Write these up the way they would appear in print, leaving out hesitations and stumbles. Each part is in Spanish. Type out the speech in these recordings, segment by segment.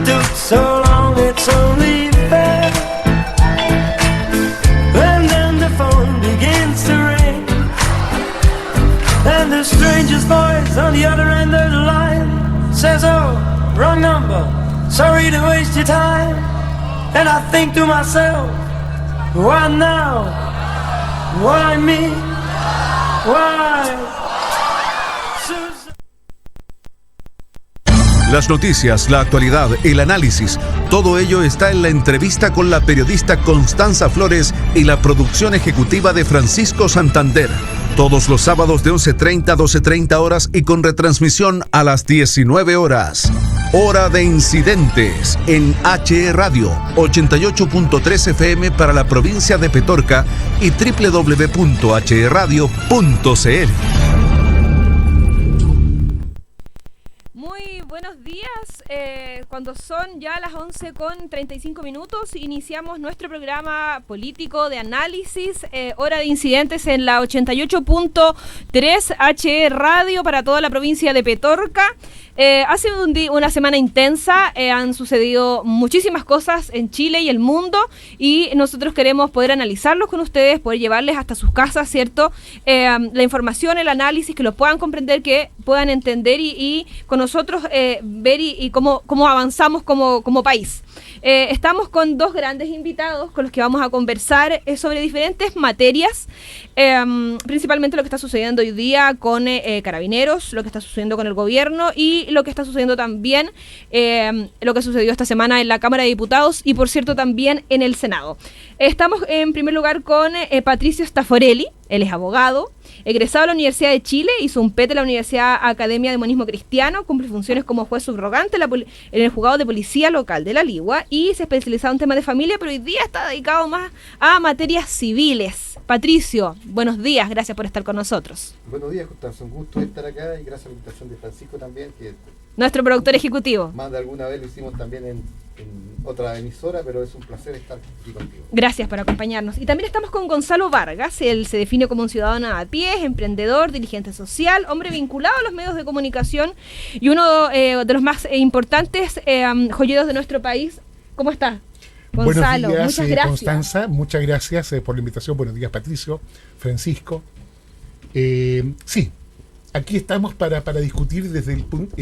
it took so long, it's only fair. And then the phone begins to ring, and the stranger's voice on the other end of the line says, oh, wrong number, sorry to waste your time. And I think to myself, why now? Why me? Why? Las noticias, la actualidad, el análisis, todo ello está en la entrevista con la periodista Constanza Flores y la producción ejecutiva de Francisco Santander. Todos los sábados de 11:30 a 12:30 horas y con retransmisión a las 19 horas. Hora de Incidentes en HE Radio 88.3 FM para la provincia de Petorca y www.hrradio.cl. Buenos días, cuando son ya las 11:35, iniciamos nuestro programa político de análisis, Hora de Incidentes en la 88.3 HE Radio para toda la provincia de Petorca. Ha sido una semana intensa, han sucedido muchísimas cosas en Chile y el mundo y nosotros queremos poder analizarlos con ustedes, poder llevarles hasta sus casas, ¿cierto? La información, el análisis, que lo puedan comprender, que puedan entender y con nosotros ver y cómo avanzamos como país. Estamos con dos grandes invitados con los que vamos a conversar sobre diferentes materias, principalmente lo que está sucediendo hoy día con Carabineros, lo que está sucediendo con el gobierno y lo que está sucediendo también, lo que sucedió esta semana en la Cámara de Diputados y por cierto también en el Senado. Estamos en primer lugar con Patricio Staffarelli. Él es abogado, egresado de la Universidad de Chile, hizo un PET en la Universidad Academia de Humanismo Cristiano, cumple funciones como juez subrogante en el juzgado de policía local de La Ligua y se ha especializado en temas de familia, pero hoy día está dedicado más a materias civiles. Patricio, buenos días, gracias por estar con nosotros. Buenos días, Constanza, un gusto estar acá y gracias a la invitación de Francisco también, que nuestro productor ejecutivo. Más de alguna vez lo hicimos también en otra emisora, pero es un placer estar aquí contigo. Gracias por acompañarnos. Y también estamos con Gonzalo Vargas. Él se define como un ciudadano a pie, emprendedor, dirigente social, hombre vinculado a los medios de comunicación y uno de los más importantes joyeros de nuestro país. ¿Cómo estás, Gonzalo? Buenos días, muchas gracias. Constanza, muchas gracias por la invitación. Buenos días, Patricio, Francisco. Sí, aquí estamos para discutir desde el punto,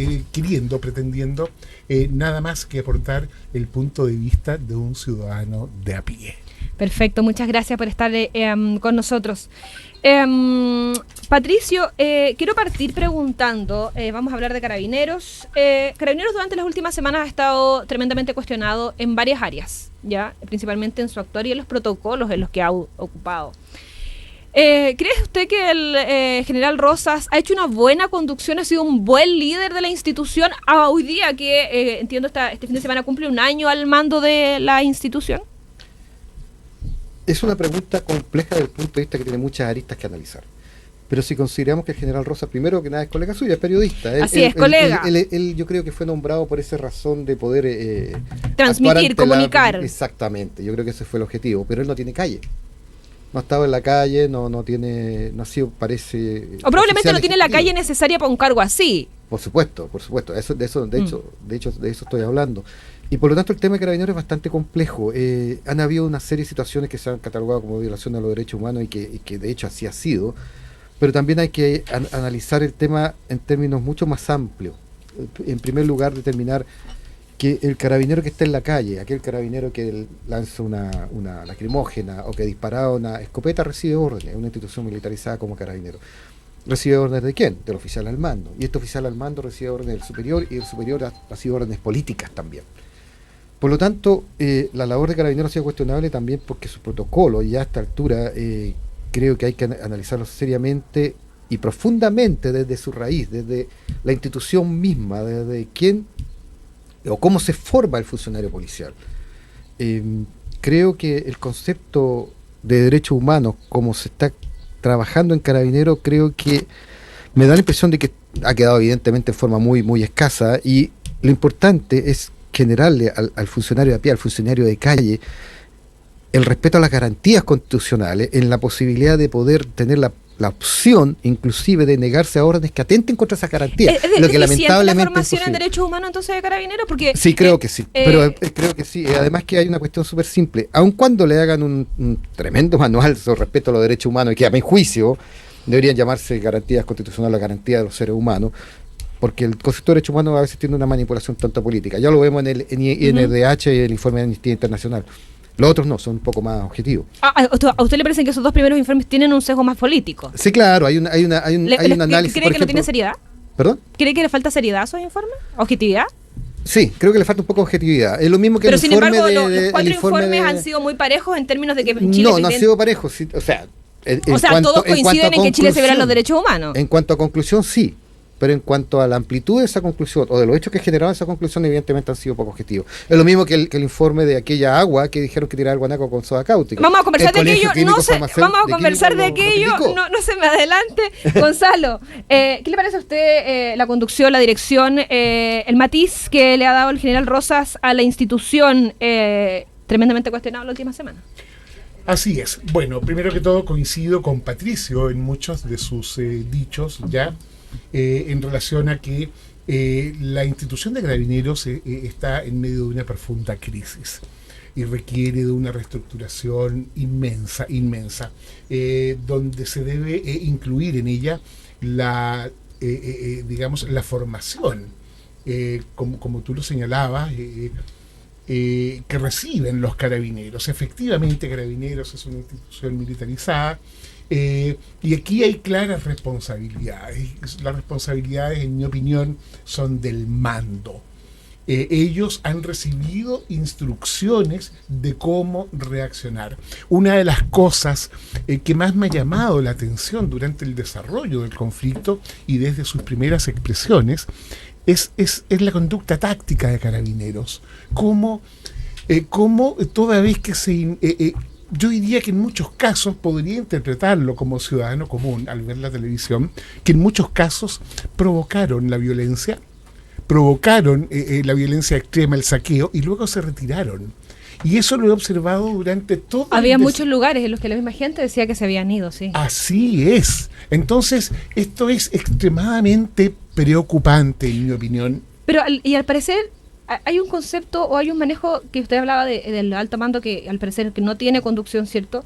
pretendiendo nada más que aportar el punto de vista de un ciudadano de a pie. Perfecto, muchas gracias por estar con nosotros. Patricio, quiero partir preguntando, vamos a hablar de Carabineros. Carabineros durante las últimas semanas ha estado tremendamente cuestionado en varias áreas, ya, principalmente en su actuar y en los protocolos en los que ha ocupado. ¿Cree usted que el general Rosas ha hecho una buena conducción, ha sido un buen líder de la institución hoy día que, entiendo, este fin de semana cumple un año al mando de la institución? Es una pregunta compleja desde el punto de vista que tiene muchas aristas que analizar. Pero si consideramos que el general Rosas, primero que nada, es colega suyo, es periodista. Así es, colega. Él yo creo que fue nombrado por esa razón de poder transmitir, comunicar. Exactamente, yo creo que ese fue el objetivo. Pero él no tiene calle. No ha estado en la calle, no ha sido, parece... O probablemente no tiene la calle necesaria para un cargo así. Por supuesto. De hecho de eso estoy hablando. Y por lo tanto el tema de Carabineros es bastante complejo. Han habido una serie de situaciones que se han catalogado como violación a los derechos humanos y que de hecho así ha sido. Pero también hay que analizar el tema en términos mucho más amplios. En primer lugar, determinar que el carabinero que está en la calle, aquel carabinero que lanza una lacrimógena o que dispara una escopeta, recibe órdenes, una institución militarizada como Carabinero. ¿Recibe órdenes de quién? Del oficial al mando. Y este oficial al mando recibe órdenes del superior y el superior ha recibe órdenes políticas también. Por lo tanto, la labor de Carabineros ha sido cuestionable también porque su protocolo, ya a esta altura, creo que hay que analizarlo seriamente y profundamente desde su raíz, desde la institución misma, desde quién o cómo se forma el funcionario policial. Creo que el concepto de derechos humanos, como se está trabajando en Carabineros, creo que me da la impresión de que ha quedado evidentemente en forma muy, muy escasa, y lo importante es generarle al funcionario de a pie, al funcionario de calle, el respeto a las garantías constitucionales, en la posibilidad de poder tener la opción inclusive de negarse a órdenes que atenten contra esas garantías. ¿Es lo que deficiente la lamentablemente formación es en posible. derechos humanos entonces de Carabineros? Porque Sí, creo que sí, pero creo que sí. Además que hay una cuestión súper simple. Aun cuando le hagan un tremendo manual sobre respeto a los derechos humanos, y que a mi juicio deberían llamarse garantías constitucionales, la garantía de los seres humanos, porque el concepto de derechos humanos a veces tiene una manipulación tanto política. Ya lo vemos en el INDH y el informe de Amnistía Internacional. Los otros no, son un poco más objetivos. ¿A usted le parece que esos dos primeros informes tienen un sesgo más político? Sí, claro, hay un análisis. ¿Cree por que no tiene ejemplo- seriedad? ¿Perdón? ¿Cree que le falta seriedad a esos informes? ¿Objetividad? Sí, creo que le falta un poco de objetividad. Es lo mismo que Pero el sin informe embargo, de, los el cuatro informe informes de- han sido muy parejos en términos de que en Chile... No, no ha sido parejo. Sí, o sea, todos coinciden en que Chile se verán los derechos humanos. En cuanto a conclusión, sí. Pero en cuanto a la amplitud de esa conclusión, o de los hechos que generaron esa conclusión, evidentemente han sido poco objetivos. Es lo mismo que el informe de aquella agua que dijeron que tiraba el guanaco con soda cáustica. Vamos a conversar de El Colegio aquello, Químico Farmacéutico vamos a de conversar de Químicos lo aquello, criticó. no se me adelante. Gonzalo, ¿qué le parece a usted la conducción, la dirección, el matiz que le ha dado el general Rosas a la institución tremendamente cuestionado la última semana? Así es. Bueno, primero que todo coincido con Patricio en muchos de sus dichos ya en relación a que la institución de Carabineros está en medio de una profunda crisis y requiere de una reestructuración inmensa, donde se debe incluir en ella la, digamos, la formación, como tú lo señalabas, que reciben los carabineros. Efectivamente, Carabineros es una institución militarizada y aquí hay claras responsabilidades. Las responsabilidades, en mi opinión, son del mando. Ellos han recibido instrucciones de cómo reaccionar. Una de las cosas que más me ha llamado la atención durante el desarrollo del conflicto y desde sus primeras expresiones es la conducta táctica de Carabineros. Cómo toda vez que yo diría que en muchos casos podría interpretarlo como ciudadano común al ver la televisión, que en muchos casos provocaron la violencia extrema, el saqueo, y luego se retiraron. Y eso lo he observado durante todo Había muchos lugares en los que la misma gente decía que se habían ido, sí. Así es. Entonces, esto es extremadamente preocupante, en mi opinión. Pero, y al parecer, hay un concepto o hay un manejo que usted hablaba del alto mando que al parecer que no tiene conducción, ¿cierto?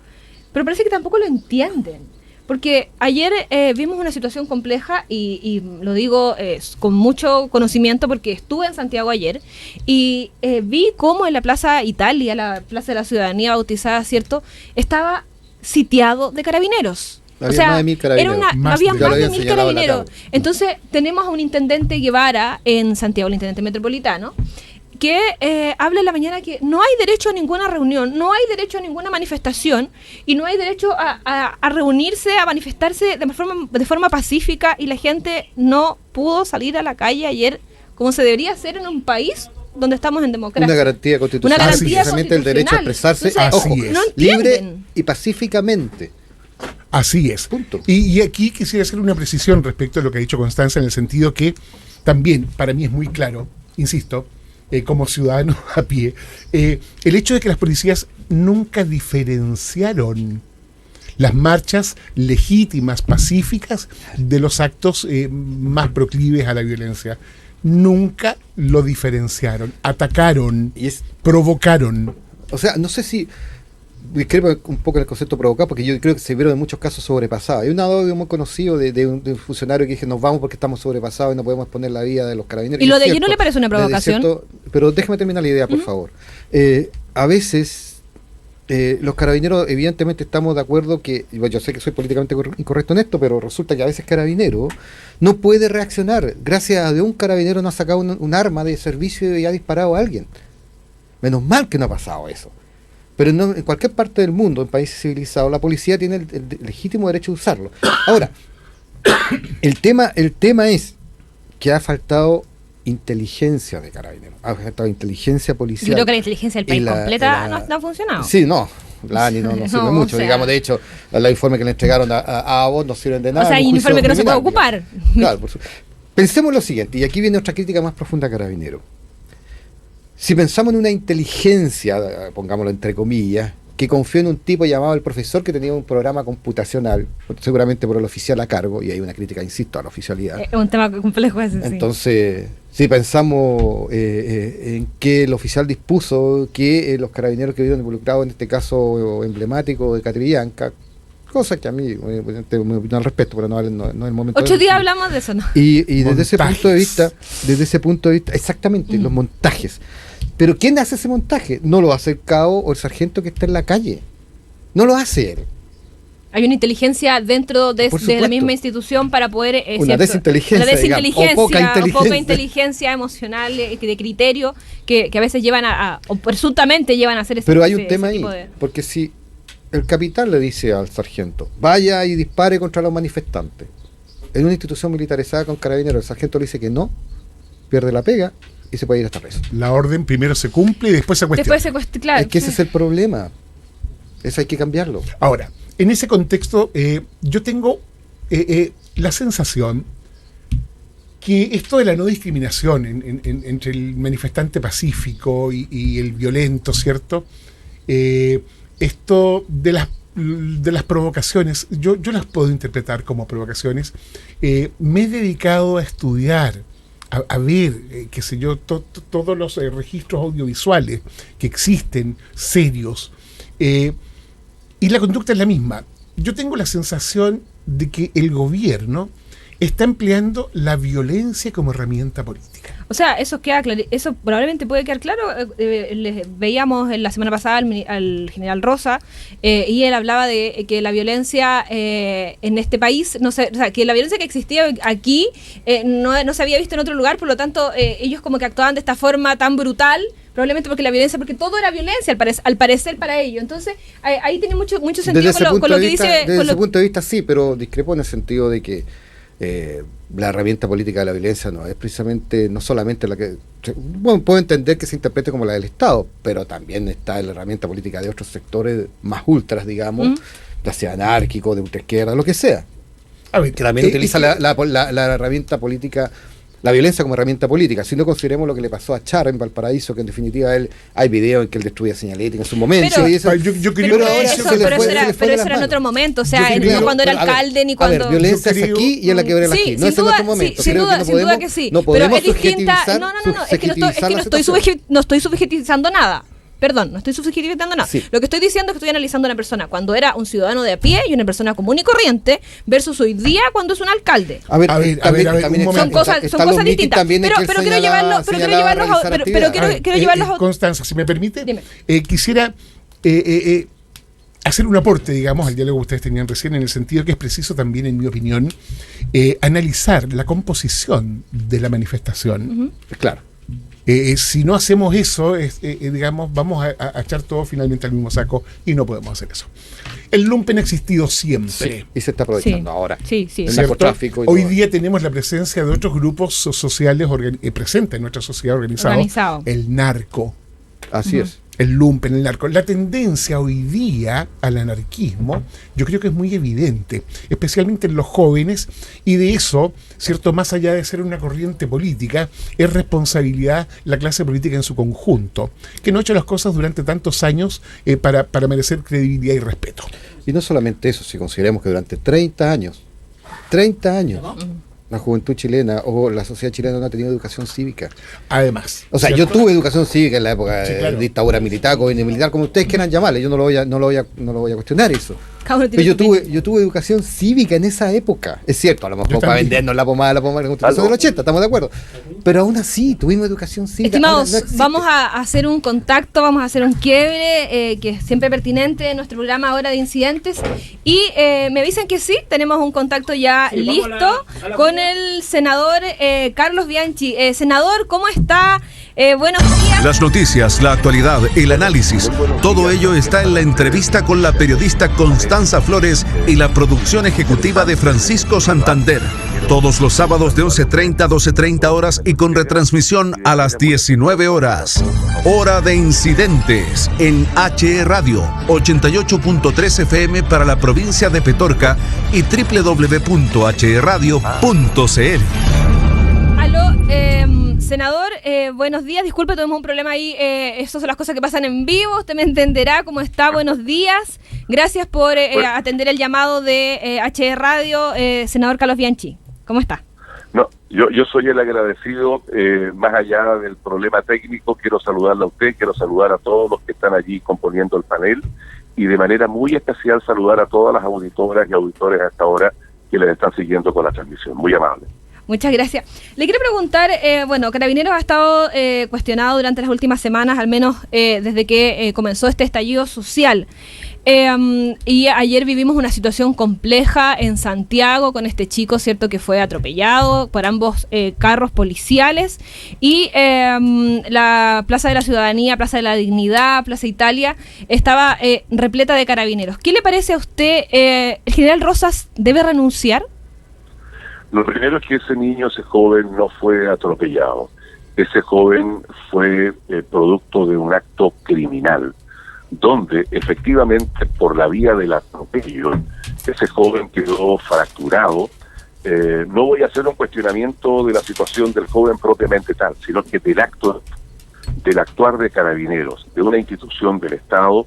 Pero parece que tampoco lo entienden. Porque ayer vimos una situación compleja y lo digo con mucho conocimiento porque estuve en Santiago ayer y vi cómo en la Plaza Italia, la Plaza de la Ciudadanía bautizada, ¿cierto? Estaba sitiado de carabineros. Había más de 1000 carabineros. Había Ya más lo de habían 1000 señalado en la carabineros. tabla. Entonces tenemos a un intendente Guevara en Santiago, el intendente metropolitano, que habla en la mañana que no hay derecho a ninguna reunión, no hay derecho a ninguna manifestación y no hay derecho a reunirse, a manifestarse de forma pacífica, y la gente no pudo salir a la calle ayer como se debería hacer en un país donde estamos en democracia. Una garantía constitucional. Una garantía Precisamente el derecho a expresarse, constitucional. Así ojo, es. No libre entienden. y pacíficamente. Así es. Punto. Y aquí quisiera hacer una precisión respecto a lo que ha dicho Constanza, en el sentido que también para mí es muy claro, insisto, como ciudadano a pie, el hecho de que las policías nunca diferenciaron las marchas legítimas, pacíficas, de los actos más proclives a la violencia. Nunca lo diferenciaron, atacaron, Y es, provocaron. o sea, no sé si discrepo un poco en el concepto provocado, porque yo creo que se vieron en muchos casos sobrepasados. Hay un audio muy conocido de un funcionario que dice: nos vamos porque estamos sobrepasados y no podemos exponer la vida de los carabineros. ¿Y lo es de ayer cierto, no le parece una desde provocación? pero déjeme terminar la idea, por favor. A veces los carabineros, evidentemente estamos de acuerdo que, yo sé que soy políticamente incorrecto en esto, pero resulta que a veces Carabinero no puede reaccionar. Gracias a Dios, un carabinero no ha sacado un arma de servicio y ha disparado a alguien. Menos mal que no ha pasado eso. Pero no, en cualquier parte del mundo, en países civilizados, la policía tiene el legítimo derecho de usarlo. Ahora, el tema es que ha faltado inteligencia de Carabineros, ha faltado inteligencia policial. Yo creo que la inteligencia del país Y completa no ha funcionado. Sí, no, la ANI no sirve No, mucho. o sea, Digamos, de hecho, los informes que le entregaron a vos no sirven de nada. O sea, en hay un juicio informe que no se puede criminal, ocupar. digamos. Claro, pensemos lo siguiente, y aquí viene otra crítica más profunda a Carabineros. Si pensamos en una inteligencia, pongámoslo entre comillas, que confió en un tipo llamado el profesor que tenía un programa computacional, seguramente por el oficial a cargo, y hay una crítica, insisto, a la oficialidad. Es un tema complejo ese, sí. Entonces, si pensamos en que el oficial dispuso que los carabineros que vieron involucrados en este caso emblemático de Catrillanca, cosa que a mí, tengo mi opinión al respecto, pero no es el momento. 8 días hablamos de eso, ¿no? Y desde ese punto de vista, exactamente, los montajes. Pero ¿quién hace ese montaje? No lo hace el cabo o el sargento que está en la calle. No lo hace él. Hay una inteligencia dentro de la misma institución para poder... una desinteligencia, digamos, o poca inteligencia emocional, de criterio, que a veces llevan o presuntamente llevan a hacer ese Pero hay un tema ahí, porque si el capitán le dice al sargento, vaya y dispare contra los manifestantes, en una institución militarizada con carabineros, el sargento le dice que no, pierde la pega y se puede ir hasta preso. La orden primero se cumple y después se cuestiona. Claro, es que ese es el problema. Eso hay que cambiarlo. Ahora, en ese contexto, yo tengo la sensación que esto de la no discriminación entre el manifestante pacífico y el violento, ¿cierto? Esto de las provocaciones, yo las puedo interpretar como provocaciones. Me he dedicado a estudiar, a ver, qué sé yo, todos los registros audiovisuales que existen, serios, y la conducta es la misma. Yo tengo la sensación de que el gobierno está empleando la violencia como herramienta política. O sea, eso queda claro, eso probablemente puede quedar claro. Veíamos en la semana pasada al general Rosa, y él hablaba de que la violencia en este país, o sea, que la violencia que existía aquí no se había visto en otro lugar, por lo tanto ellos como que actuaban de esta forma tan brutal, probablemente porque todo era violencia al parecer para ellos. Entonces ahí tiene mucho sentido con lo que dice. Desde ese punto de vista sí, pero discrepo en el sentido de que la herramienta política de la violencia no es precisamente, no solamente la que, bueno, puedo entender que se interprete como la del Estado, pero también está la herramienta política de otros sectores más ultras, digamos, ya sea anárquico, de ultraizquierda, lo que sea, A ver, que también utiliza la herramienta política, la violencia como herramienta política. Si no consideremos lo que le pasó a Char en Valparaíso, que en definitiva hay videos en que él destruye señalética en su momento. Pero, y eso, pero eso era en otro momento, o sea, no cuando era alcalde ni cuando... A ver, violencia es aquí y en la quebrada aquí, no es en otro momento. Sin duda que sí, pero es distinta. No, es que no estoy subjetivizando nada. Perdón, no estoy subjetivizando nada. Sí. Lo que estoy diciendo es que estoy analizando a una persona cuando era un ciudadano de a pie y una persona común y corriente versus hoy día cuando es un alcalde. A ver, son cosas distintas. Pero quiero llevarlos a... Constanza, si me permite, Dime. Quisiera hacer un aporte, digamos, al diálogo que ustedes tenían recién, en el sentido que es preciso también, en mi opinión, analizar la composición de la manifestación. Claro. Si no hacemos eso, digamos, vamos a echar todo finalmente al mismo saco y no podemos hacer eso. El lumpen ha existido siempre. Sí, y se está aprovechando ahora. Sí. El narcotráfico. Hoy día tenemos la presencia de otros grupos sociales presentes en nuestra sociedad organizado. El narco. Así es. El lumpen, el narco. La tendencia hoy día al anarquismo, yo creo que es muy evidente, especialmente en los jóvenes, y de eso, cierto, más allá de ser una corriente política, es responsabilidad la clase política en su conjunto, que no ha hecho las cosas durante tantos años para merecer credibilidad y respeto. Y no solamente eso, si consideramos que durante 30 años, la juventud chilena o la sociedad chilena no ha tenido educación cívica. Además. O sea, ¿cierto? yo tuve educación cívica en la época de dictadura militar, gobierno militar, como ustedes quieran llamarle, yo no lo voy a cuestionar eso. Pero yo tuve educación cívica en esa época. Es cierto, a lo mejor para vendernos la pomada de la Constitución del 80, estamos de acuerdo. Pero aún así, tuvimos educación cívica. Estimados, vamos a hacer un contacto, vamos a hacer un quiebre, que es siempre pertinente en nuestro programa Hora de Incidentes. Y me avisan que sí, tenemos un contacto ya listo con el senador Carlos Bianchi. Senador, ¿cómo está? Buenos días. Las noticias, la actualidad, el análisis, todo ello está en la entrevista con la periodista Constanza Flores y la producción ejecutiva de Francisco Santander. Todos los sábados de 11:30 a 12:30 horas y con retransmisión a las 19 horas. Hora de Incidentes en HE Radio 88.3 FM para la provincia de Petorca y www.hrradio.cl. Aló, Senador, buenos días. Disculpe, tuvimos un problema ahí. Esas son las cosas que pasan en vivo. Usted me entenderá cómo está. Buenos días. Gracias por atender el llamado de HE Radio, senador Carlos Bianchi. ¿Cómo está? No, yo soy el agradecido. Más allá del problema técnico, quiero saludarla a usted, quiero saludar a todos los que están allí componiendo el panel y de manera muy especial saludar a todas las auditoras y auditores hasta ahora que les están siguiendo con la transmisión. Muy amable. Muchas gracias. Le quiero preguntar, Carabineros ha estado cuestionado durante las últimas semanas, al menos desde que comenzó este estallido social. Y ayer vivimos una situación compleja en Santiago con este chico, cierto, que fue atropellado por ambos carros policiales, y la Plaza de la Ciudadanía, Plaza de la Dignidad, Plaza Italia estaba repleta de carabineros. ¿Qué le parece a usted? ¿El general Rosas debe renunciar? Lo primero es que ese niño, ese joven, no fue atropellado. Ese joven fue producto de un acto criminal, donde efectivamente por la vía del atropello, ese joven quedó fracturado. No voy a hacer un cuestionamiento de la situación del joven propiamente tal, sino que del actuar de Carabineros, de una institución del Estado,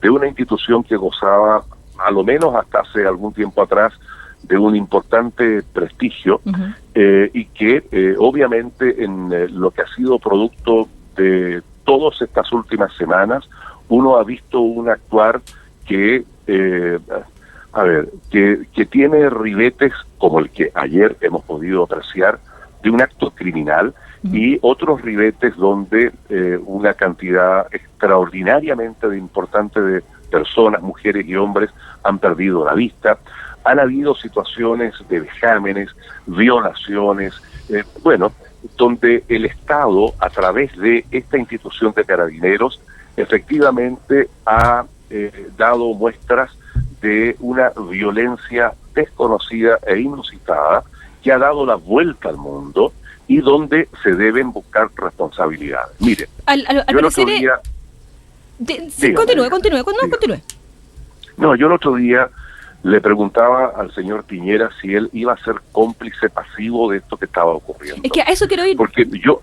de una institución que gozaba, a lo menos hasta hace algún tiempo atrás, de un importante prestigio, y que obviamente en lo que ha sido producto de todas estas últimas semanas, uno ha visto un actuar que tiene ribetes como el que ayer hemos podido apreciar de un acto criminal, y otros ribetes donde una cantidad extraordinariamente importante de personas, mujeres y hombres, han perdido la vista. Han habido situaciones de vejámenes, violaciones, donde el Estado, a través de esta institución de Carabineros, efectivamente ha dado muestras de una violencia desconocida e inusitada que ha dado la vuelta al mundo y donde se deben buscar responsabilidades. Mire, yo el otro día... Continúe. No, yo el otro día le preguntaba al señor Piñera si él iba a ser cómplice pasivo de esto que estaba ocurriendo. Es que a eso quiero ir. Porque yo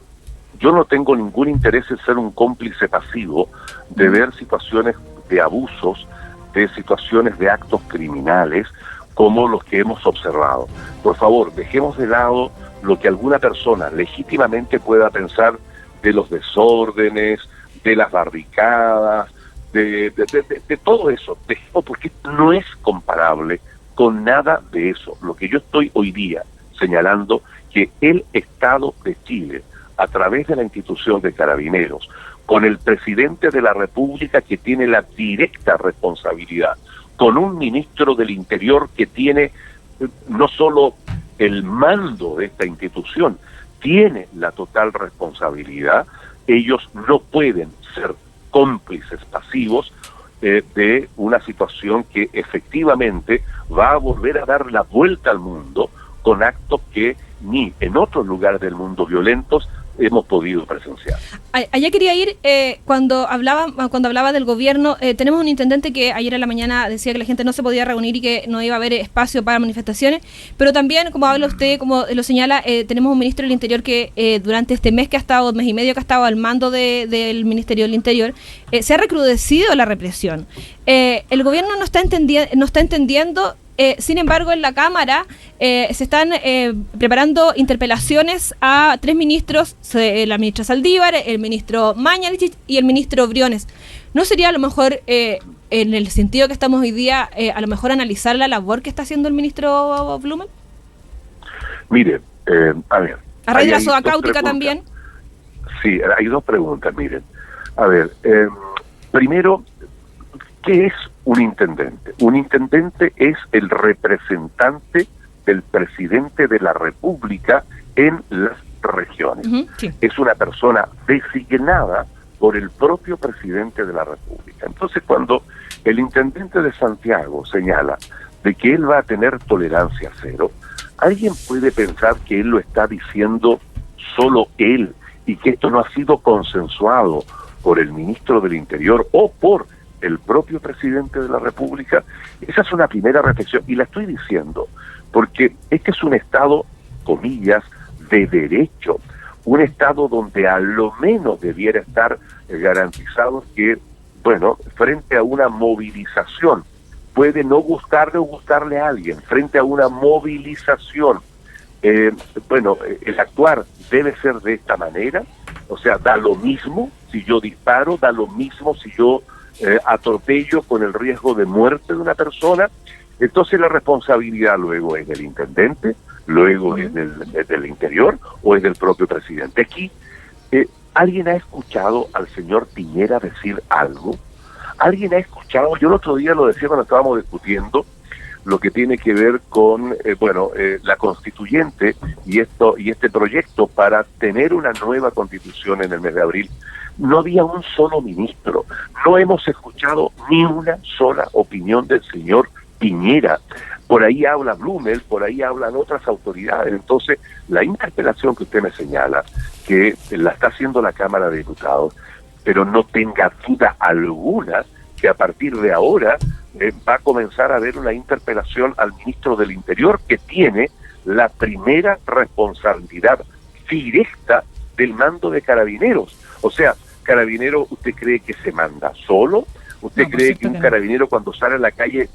no tengo ningún interés en ser un cómplice pasivo de ver situaciones de abusos, de situaciones de actos criminales como los que hemos observado. Por favor, dejemos de lado lo que alguna persona legítimamente pueda pensar de los desórdenes, de las barricadas, de todo eso, porque no es comparable con nada de eso. Lo que yo estoy hoy día señalando, que el Estado de Chile, a través de la institución de Carabineros, con el presidente de la República que tiene la directa responsabilidad, con un ministro del Interior que tiene no solo el mando de esta institución, tiene la total responsabilidad. Ellos no pueden ser cómplices pasivos de una situación que efectivamente va a volver a dar la vuelta al mundo con actos que ni en otros lugares del mundo violentos hemos podido presenciar. Allá quería ir, cuando hablaba del gobierno, tenemos un intendente que ayer en la mañana decía que la gente no se podía reunir y que no iba a haber espacio para manifestaciones, pero también, como habla usted, como lo señala, tenemos un ministro del Interior que durante este mes que ha estado, mes y medio que ha estado al mando del Ministerio del Interior, se ha recrudecido la represión. El gobierno no está entendiendo. Sin embargo, en la Cámara se están preparando interpelaciones a 3 ministros, la ministra Saldívar, el ministro Mañalich y el ministro Briones. ¿No sería a lo mejor, en el sentido que estamos hoy día, a lo mejor analizar la labor que está haciendo el ministro Blumen? Mire, a ver... A raíz de la soda cáustica también. Sí, hay 2 preguntas, miren. A ver, primero, ¿qué es un intendente? Un intendente es el representante del presidente de la República en las regiones. Sí. Es una persona designada por el propio presidente de la República. Entonces, cuando el intendente de Santiago señala de que él va a tener tolerancia cero, alguien puede pensar que él lo está diciendo solo él y que esto no ha sido consensuado por el ministro del Interior o por el propio presidente de la República. Esa es una primera reflexión, y la estoy diciendo porque este es un Estado, comillas, de derecho. un Estado donde a lo menos debiera estar garantizado que, bueno, frente a una movilización, puede no gustarle o gustarle a alguien, frente a una movilización, el actuar debe ser de esta manera, o sea, da lo mismo si yo disparo, da lo mismo si yo atropello con el riesgo de muerte de una persona. Entonces la responsabilidad luego es del intendente, luego es del interior o es del propio presidente. Aquí, ¿alguien ha escuchado al señor Piñera decir algo? ¿Alguien ha escuchado? Yo el otro día lo decía cuando estábamos discutiendo lo que tiene que ver con la constituyente y este proyecto para tener una nueva constitución en el mes de abril. No había un solo ministro, no hemos escuchado ni una sola opinión del señor Piñera. Por ahí habla Blumel, por ahí hablan otras autoridades. Entonces, la interpelación que usted me señala, que la está haciendo la Cámara de Diputados, pero no tenga duda alguna que a partir de ahora va a comenzar a haber una interpelación al ministro del Interior, que tiene la primera responsabilidad directa del mando de Carabineros. O sea, Carabinero, ¿usted cree que se manda solo? ¿Usted cree que un carabinero cuando sale a la calle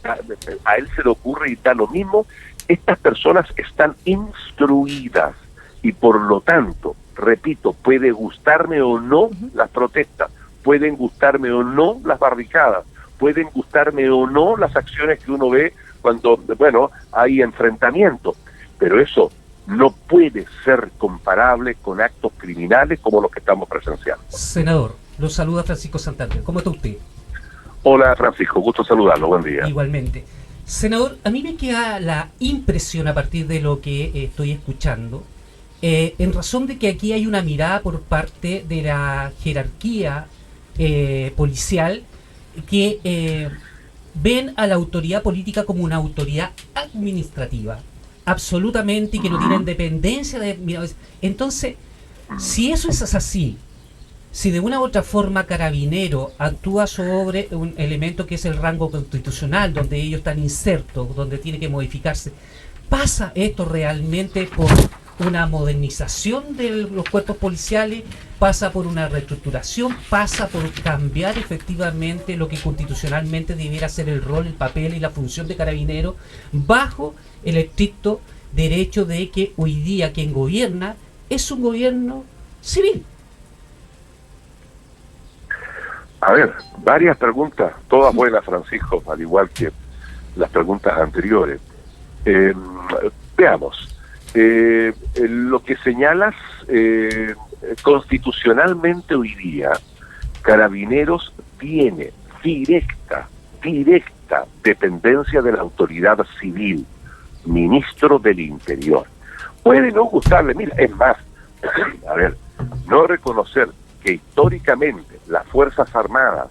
a él se le ocurre y da lo mismo? Estas personas están instruidas y por lo tanto, repito, puede gustarme o no las protestas, pueden gustarme o no las barricadas, pueden gustarme o no las acciones que uno ve cuando, hay enfrentamiento, pero eso no puede ser comparable con actos criminales como los que estamos presenciando. Senador, lo saluda Francisco Santander. ¿Cómo está usted? Hola Francisco, gusto saludarlo, buen día. Igualmente. Senador, a mí me queda la impresión a partir de lo que estoy escuchando, en razón de que aquí hay una mirada por parte de la jerarquía policial que ven a la autoridad política como una autoridad administrativa, absolutamente, y que no tienen dependencia de... Entonces, si eso es así, si de una u otra forma Carabinero actúa sobre un elemento que es el rango constitucional, donde ellos están insertos, donde tiene que modificarse, ¿pasa esto realmente por una modernización de los cuerpos policiales? ¿Pasa por una reestructuración? ¿Pasa por cambiar efectivamente lo que constitucionalmente debiera ser el rol, el papel y la función de Carabinero, bajo el estricto derecho de que hoy día quien gobierna es un gobierno civil? A ver, varias preguntas, todas buenas, Francisco, al igual que las preguntas anteriores. Veamos, lo que señalas, constitucionalmente hoy día, Carabineros tiene directa dependencia de la autoridad civil, ministro del Interior. Puede no gustarle, mira, es más, a ver, no reconocer que históricamente las Fuerzas Armadas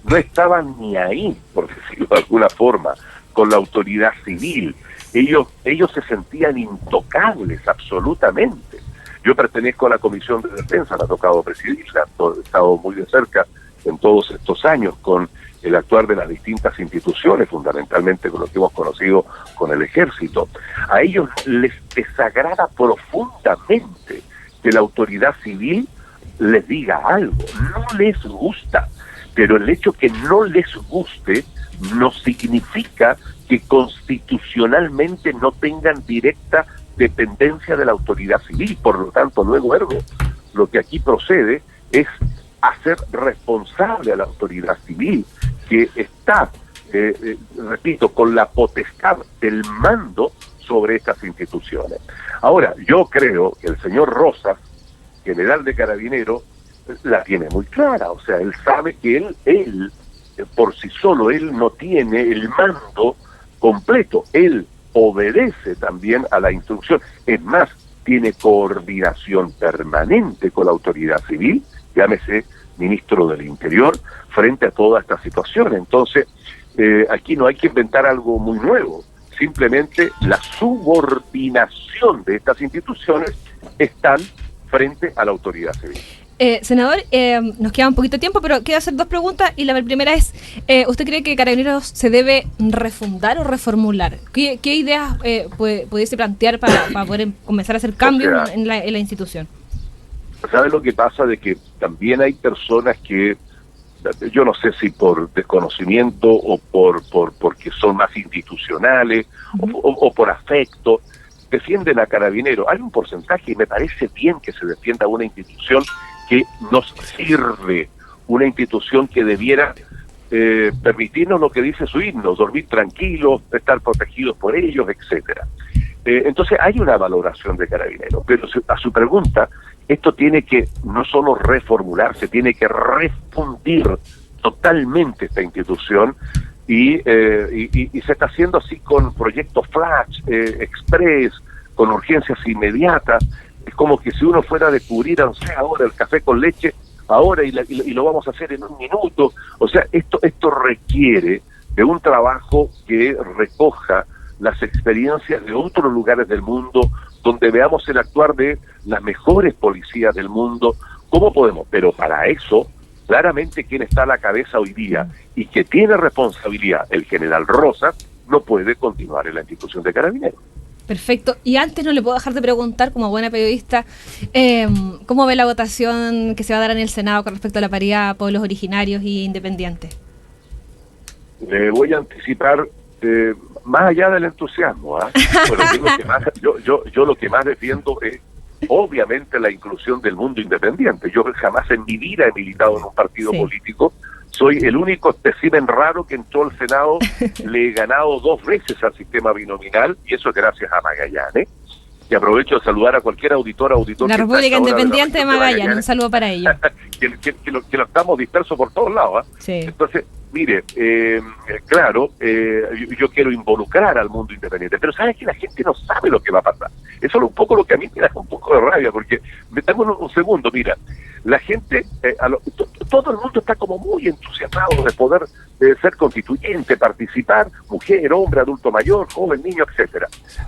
no estaban ni ahí, por decirlo de alguna forma, con la autoridad civil. Ellos se sentían intocables absolutamente. Yo pertenezco a la Comisión de Defensa, me ha tocado presidirla, he estado muy de cerca en todos estos años con el actuar de las distintas instituciones, fundamentalmente con lo que hemos conocido con el Ejército. A ellos les desagrada profundamente que la autoridad civil les diga algo, no les gusta, pero el hecho que no les guste no significa que constitucionalmente no tengan directa dependencia de la autoridad civil. Por lo tanto, luego ergo, lo que aquí procede es hacer responsable a la autoridad civil, que está, repito, con la potestad del mando sobre estas instituciones. Ahora, yo creo que el señor Rosas, general de Carabineros, la tiene muy clara. O sea, él sabe que él por sí solo, él no tiene el mando completo. Él obedece también a la instrucción. Es más, tiene coordinación permanente con la autoridad civil, llámese ministro del Interior, frente a toda esta situación. Entonces, aquí no hay que inventar algo muy nuevo. Simplemente la subordinación de estas instituciones están frente a la autoridad civil. Senador, nos queda un poquito de tiempo, pero quiero hacer dos preguntas, y la primera es, ¿usted cree que Carabineros se debe refundar o reformular? ¿Qué ideas pudiese plantear para poder comenzar a hacer cambios en la institución? ¿Sabes lo que pasa? De que también hay personas que, yo no sé si por desconocimiento o porque son más institucionales o por afecto, defienden a Carabineros. Hay un porcentaje, y me parece bien que se defienda una institución que nos sirve, una institución que debiera permitirnos lo que dice su himno, dormir tranquilos, estar protegidos por ellos, etcétera. Entonces hay una valoración de Carabineros, pero a su pregunta, esto tiene que no solo reformularse, tiene que refundir totalmente esta institución y se está haciendo así con proyectos flash, express, con urgencias inmediatas. Es como que si uno fuera a descubrir, no sé, ahora el café con leche, ahora y lo vamos a hacer en un minuto. O sea, esto requiere de un trabajo que recoja las experiencias de otros lugares del mundo, donde veamos el actuar de las mejores policías del mundo. ¿Cómo podemos? Pero para eso, claramente quien está a la cabeza hoy día y que tiene responsabilidad, el general Rosas, no puede continuar en la institución de Carabineros. Perfecto. Y antes no le puedo dejar de preguntar, como buena periodista, ¿cómo ve la votación que se va a dar en el Senado con respecto a la paridad a pueblos originarios e independientes? Le voy a anticipar, más allá del entusiasmo, bueno, yo lo que más defiendo es obviamente la inclusión del mundo independiente. Yo jamás en mi vida he militado en un partido político. Soy el único espécimen raro que entró al Senado. Le he ganado 2 veces al sistema binominal, y eso es gracias a Magallanes. Y aprovecho de saludar a cualquier auditor. La República Independiente de Magallanes, un saludo para ellos. que lo estamos dispersos por todos lados. Sí. Entonces, mire, claro, yo quiero involucrar al mundo independiente, pero sabes que la gente no sabe lo que va a pasar. Eso es un poco lo que a mí me da un poco de rabia, porque metamos un segundo, mira, la gente, todo el mundo está como muy entusiasmado de poder ser constituyente, participar, mujer, hombre, adulto mayor, joven, niño, etcétera.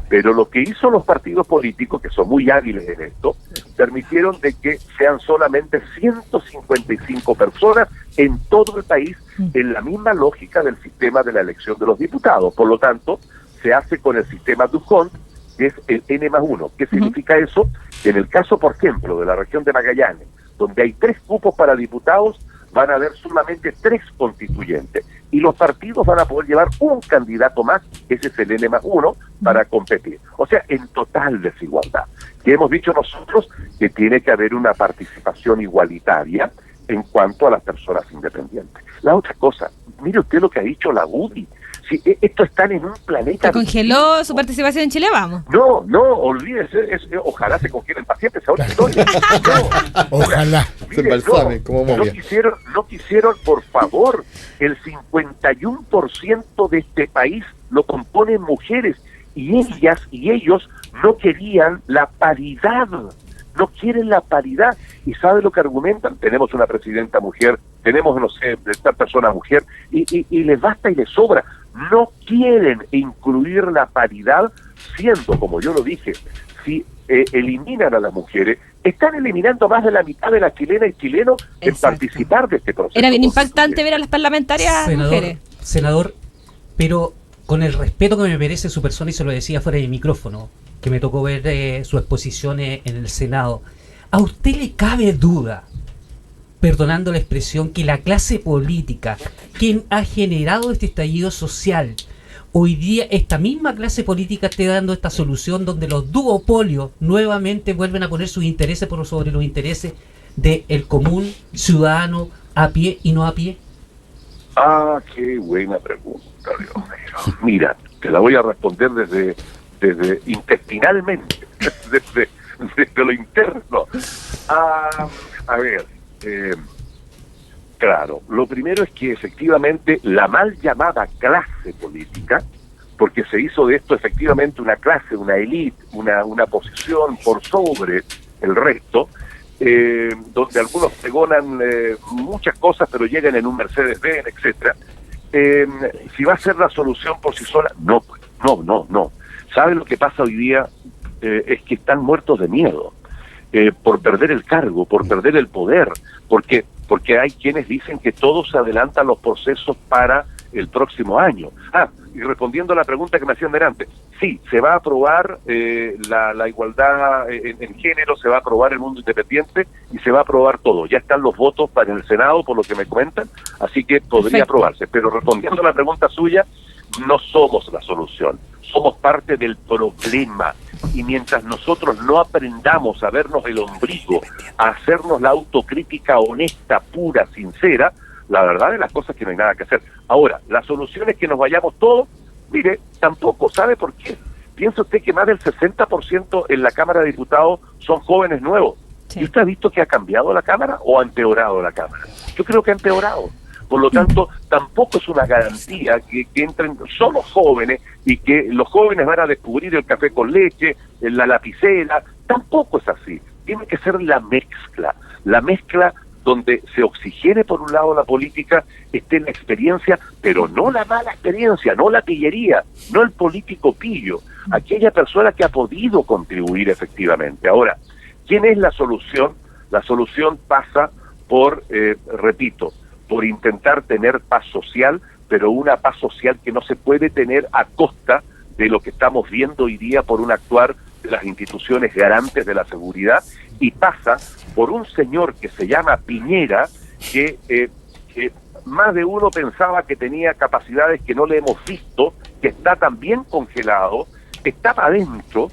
Pero lo que hizo los partidos políticos, que son muy hábiles en esto, permitieron de que sean solamente 155 personas en todo el país, en la misma lógica del sistema de la elección de los diputados. Por lo tanto, se hace con el sistema Ducont, que es el N+1. ¿Qué significa eso? Que en el caso, por ejemplo, de la región de Magallanes, donde hay 3 cupos para diputados, van a haber solamente 3 constituyentes. Y los partidos van a poder llevar un candidato más, ese es el N+1, para competir. O sea, en total desigualdad. Que hemos dicho nosotros que tiene que haber una participación igualitaria en cuanto a las personas independientes. La otra cosa, mire usted lo que ha dicho la UDI. Si esto están en un planeta... ¿Se congeló su participación en Chile? Vamos. No, olvídese, ojalá se congelen pacientes a otra historia. No, ojalá. Mire, se embalsamen como momia. No quisieron, por favor, el 51% de este país lo componen mujeres, y ellas y ellos no querían la paridad. No quieren la paridad. ¿Y sabe lo que argumentan? Tenemos una presidenta mujer, tenemos, no sé, esta persona mujer, y les basta y les sobra. No quieren incluir la paridad, siendo, como yo lo dije, si eliminan a las mujeres, están eliminando más de la mitad de las chilenas y chilenos en participar de este proceso. Era bien impactante ver a las parlamentarias mujeres. Senador, pero con el respeto que me merece su persona, y se lo decía fuera de micrófono, que me tocó ver su exposición en el Senado, ¿a usted le cabe duda, perdonando la expresión, que la clase política, quien ha generado este estallido social, hoy día esta misma clase política esté dando esta solución donde los duopolios nuevamente vuelven a poner sus intereses por sobre los intereses del común ciudadano a pie y no a pie? Ah, qué buena pregunta, Dios mío. Mira, te la voy a responder desde intestinalmente, desde lo interno. A ver, claro, lo primero es que efectivamente la mal llamada clase política, porque se hizo de esto efectivamente una clase, una élite, una posición por sobre el resto, donde algunos pregonan muchas cosas, pero llegan en un Mercedes-Benz, etcétera. Si va a ser la solución por sí sola, no. ¿Sabe lo que pasa hoy día? Es que están muertos de miedo por perder el cargo, por perder el poder, porque hay quienes dicen que todos se adelantan los procesos para el próximo año. Y respondiendo a la pregunta que me hacían delante, sí, se va a aprobar la igualdad en género, se va a aprobar el mundo independiente y se va a aprobar todo. Ya están los votos para el Senado, por lo que me comentan, así que podría Perfecto. aprobarse. Pero respondiendo a la pregunta suya, no somos la solución, somos parte del problema. Y mientras nosotros no aprendamos a vernos el ombligo, a hacernos la autocrítica honesta, pura, sincera, la verdad de las cosas es que no hay nada que hacer. Ahora, la solución es que nos vayamos todos. Mire, tampoco, ¿sabe por qué? Piensa usted que más del 60% en la Cámara de Diputados son jóvenes nuevos. Sí. ¿Y usted ha visto que ha cambiado la Cámara o ha empeorado la Cámara? Yo creo que ha empeorado. Por lo tanto, tampoco es una garantía que entren solo jóvenes y que los jóvenes van a descubrir el café con leche, la lapicera. Tampoco es así. Tiene que ser la mezcla donde se oxigene por un lado la política, esté la experiencia, pero no la mala experiencia, no la pillería, no el político pillo, aquella persona que ha podido contribuir efectivamente. Ahora, ¿quién es la solución? La solución pasa por, repito, por intentar tener paz social, pero una paz social que no se puede tener a costa de lo que estamos viendo hoy día por un actuar de las instituciones garantes de la seguridad, y pasa por un señor que se llama Piñera, que más de uno pensaba que tenía capacidades que no le hemos visto, que está también congelado, está para adentro,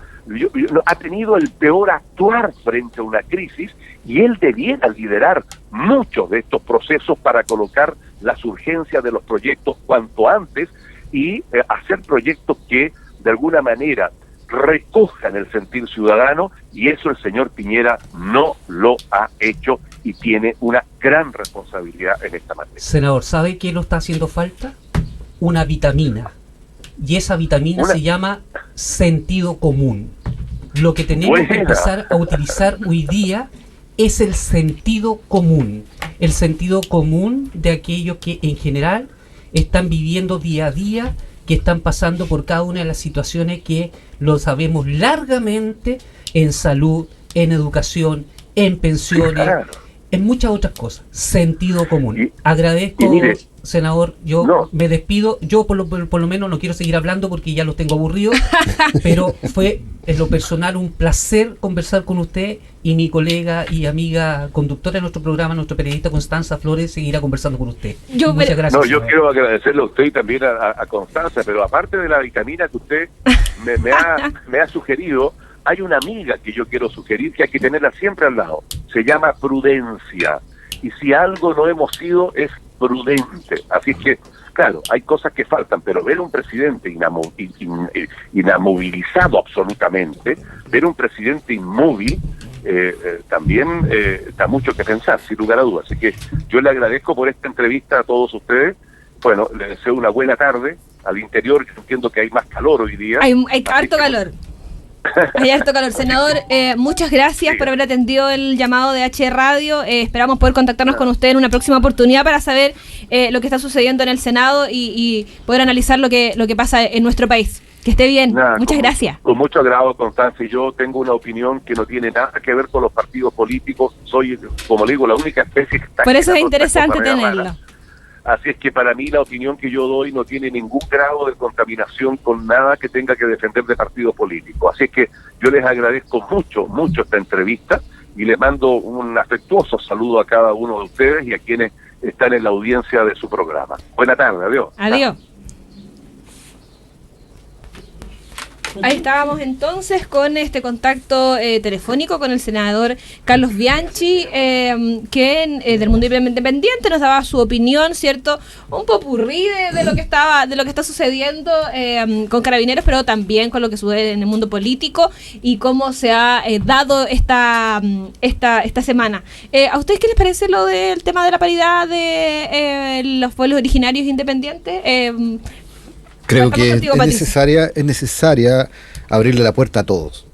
ha tenido el peor actuar frente a una crisis, y él debiera liderar muchos de estos procesos para colocar las urgencias de los proyectos cuanto antes y hacer proyectos que de alguna manera recojan el sentir ciudadano, y eso el señor Piñera no lo ha hecho y tiene una gran responsabilidad en esta materia. Senador, ¿sabe qué lo está haciendo falta? Una vitamina. Y esa vitamina se llama sentido común. Lo que tenemos que empezar a utilizar hoy día es el sentido común. El sentido común de aquellos que en general están viviendo día a día, que están pasando por cada una de las situaciones que lo sabemos largamente en salud, en educación, en pensiones, claro, en muchas otras cosas. Sentido común. Agradezco, mire, senador, yo me despido. Yo por lo menos no quiero seguir hablando porque ya los tengo aburridos, pero fue en lo personal un placer conversar con usted, y mi colega y amiga conductora de nuestro programa, nuestra periodista Constanza Flores, seguirá conversando con usted. Muchas gracias. No, yo quiero agradecerle a usted y también a Constanza, pero aparte de la vitamina que usted me ha sugerido, hay una amiga que yo quiero sugerir que hay que tenerla siempre al lado. Se llama prudencia. Y si algo no hemos sido, es prudente. Así que, claro, hay cosas que faltan, pero ver un presidente inamovilizado absolutamente, ver un presidente inmóvil, también da mucho que pensar, sin lugar a dudas. Así que yo le agradezco por esta entrevista a todos ustedes. Bueno, les deseo una buena tarde. Al interior, yo entiendo que hay más calor hoy día. Hay harto calor. Hay harto calor. Senador, muchas gracias por haber atendido el llamado de H Radio. Esperamos poder contactarnos con usted en una próxima oportunidad para saber lo que está sucediendo en el Senado y poder analizar lo que pasa en nuestro país. Que esté bien. Muchas gracias. Con mucho agrado, Constanza. Y yo tengo una opinión que no tiene nada que ver con los partidos políticos. Soy, como le digo, la única especie que está... Por eso es interesante tenerlo. Así es que para mí la opinión que yo doy no tiene ningún grado de contaminación con nada que tenga que defender de partidos políticos. Así es que yo les agradezco mucho esta entrevista y les mando un afectuoso saludo a cada uno de ustedes y a quienes están en la audiencia de su programa. Buena tarde, adiós. Adiós. Ahí estábamos entonces con este contacto telefónico con el senador Carlos Bianchi, que del Mundo Independiente nos daba su opinión, ¿cierto? Un popurrí de lo que está sucediendo con Carabineros, pero también con lo que sucede en el mundo político y cómo se ha dado esta semana. ¿A ustedes qué les parece lo del tema de la paridad de los pueblos originarios independientes? Creo que es necesaria abrirle la puerta a todos,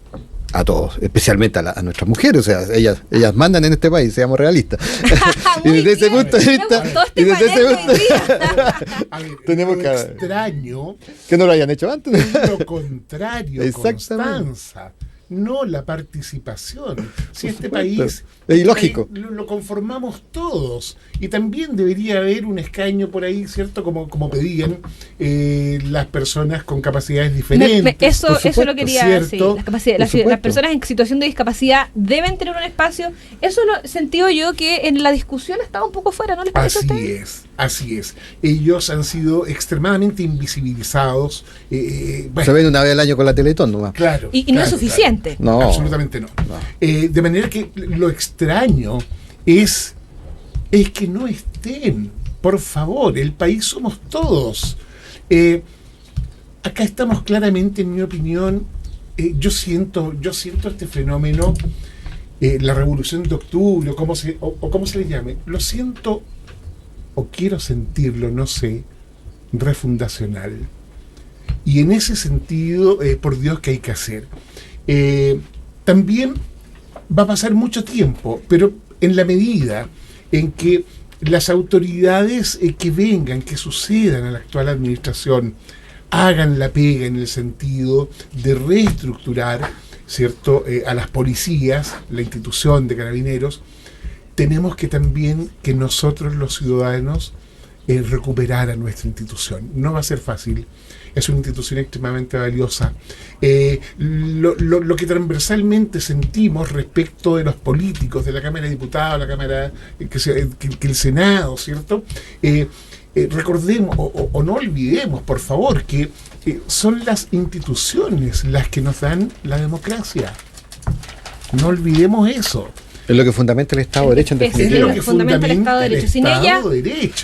especialmente a nuestras mujeres. O sea, ellas mandan en este país, seamos realistas. Y desde ese punto de vista, tenemos que extraño que no lo hayan hecho antes. Lo contrario, Constanza. no la participación. Si este país es ilógico. Lo conformamos todos, y también debería haber un escaño por ahí, ¿cierto? Como pedían las personas con capacidades diferentes. Eso lo quería decir. Las personas en situación de discapacidad deben tener un espacio. Eso lo sentido yo que en la discusión estaba un poco fuera, ¿no les parece a ustedes? Así es. Ellos han sido extremadamente invisibilizados. Se ven una vez al año con la Teletón nomás. Claro. Y no es suficiente. Claro. No. Absolutamente no. De manera que lo extraño es que no estén. Por favor, el país somos todos. Acá estamos claramente, en mi opinión, yo siento este fenómeno, la revolución de octubre, o como se le llame, lo siento, o quiero sentirlo, no sé, refundacional. Y en ese sentido, por Dios, ¿qué hay que hacer? También va a pasar mucho tiempo, pero en la medida en que las autoridades que vengan, que sucedan a la actual administración, hagan la pega en el sentido de reestructurar, ¿cierto?, a las policías, la institución de Carabineros, tenemos que también que nosotros los ciudadanos recuperar a nuestra institución. No va a ser fácil. Es una institución extremadamente valiosa. Lo que transversalmente sentimos respecto de los políticos, de la Cámara de Diputados, la Cámara, que el Senado, ¿cierto? Recordemos, o no olvidemos, por favor, que son las instituciones las que nos dan la democracia. No olvidemos eso. Es lo que fundamenta el Estado de Derecho, en definitiva. Es lo que fundamenta el Estado de Derecho. Sin ella...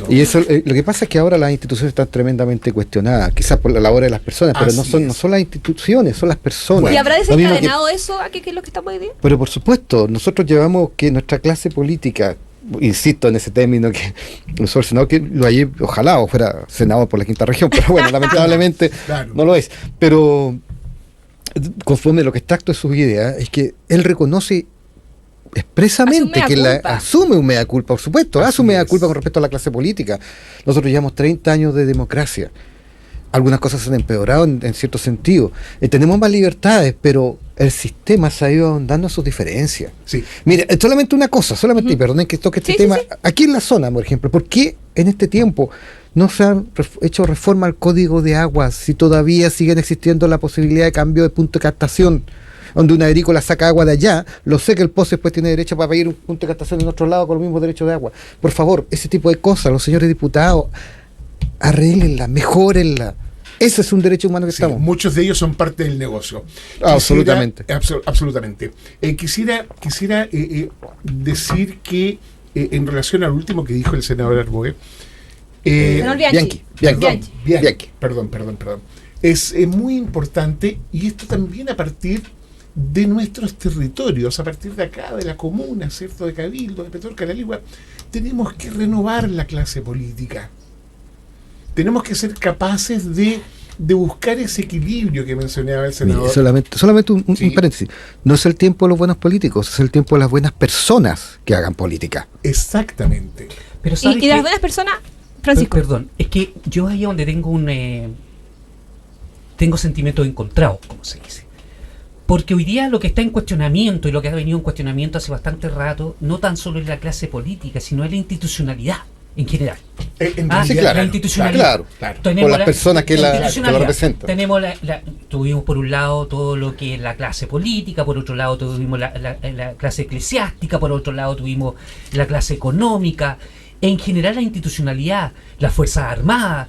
Y eso, lo que pasa es que ahora las instituciones están tremendamente cuestionadas, quizás por la labor de las personas, pero no son las instituciones, son las personas. ¿Y habrá desencadenado eso a qué es lo que estamos viviendo? Pero por supuesto, nosotros llevamos que nuestra clase política, insisto en ese término, que el senador que lo hallé, ojalá o fuera senador por la quinta región, pero bueno, lamentablemente claro, no lo es. Pero conforme lo que extracto de sus ideas, es que él reconoce expresamente asume un mea culpa, por supuesto, asume mea culpa con respecto a la clase política. Nosotros llevamos 30 años de democracia. Algunas cosas se han empeorado en cierto sentido. Tenemos más libertades, pero el sistema se ha ido ahondando en sus diferencias. Sí. Mire, solamente una cosa, y perdonen que toque este tema. Sí. Aquí en la zona, por ejemplo, ¿por qué en este tiempo no se han hecho reforma al Código de Aguas si todavía siguen existiendo la posibilidad de cambio de punto de captación? Donde una agrícola saca agua de allá, lo sé que el POSE después tiene derecho para pedir un punto de captación en otro lado con los mismos derechos de agua. Por favor, ese tipo de cosas, los señores diputados, arréglenla, mejórenla. Ese es un derecho humano que estamos. Muchos de ellos son parte del negocio. Absolutamente. Absolutamente. Quisiera decir que en relación al último que dijo el senador Arboe, Bianchi. Perdón. Es muy importante, y esto también a partir de nuestros territorios, a partir de acá, de la comuna, ¿cierto?, de Cabildo, de Petorca, de la Ligua, tenemos que renovar la clase política. Tenemos que ser capaces de buscar ese equilibrio que mencionaba el senador. Solamente un paréntesis. No es el tiempo de los buenos políticos, es el tiempo de las buenas personas que hagan política. Exactamente. Pero ¿y de las buenas personas, Francisco? Perdón, es que yo ahí donde tengo sentimientos encontrados, como se dice. Porque hoy día lo que está en cuestionamiento, y lo que ha venido en cuestionamiento hace bastante rato, no tan solo es la clase política, sino es la institucionalidad en general. La institucionalidad. Claro. Con las personas que lo representan. Tuvimos por un lado todo lo que es la clase política, por otro lado tuvimos la clase eclesiástica, por otro lado tuvimos la clase económica. En general la institucionalidad, las Fuerzas Armadas,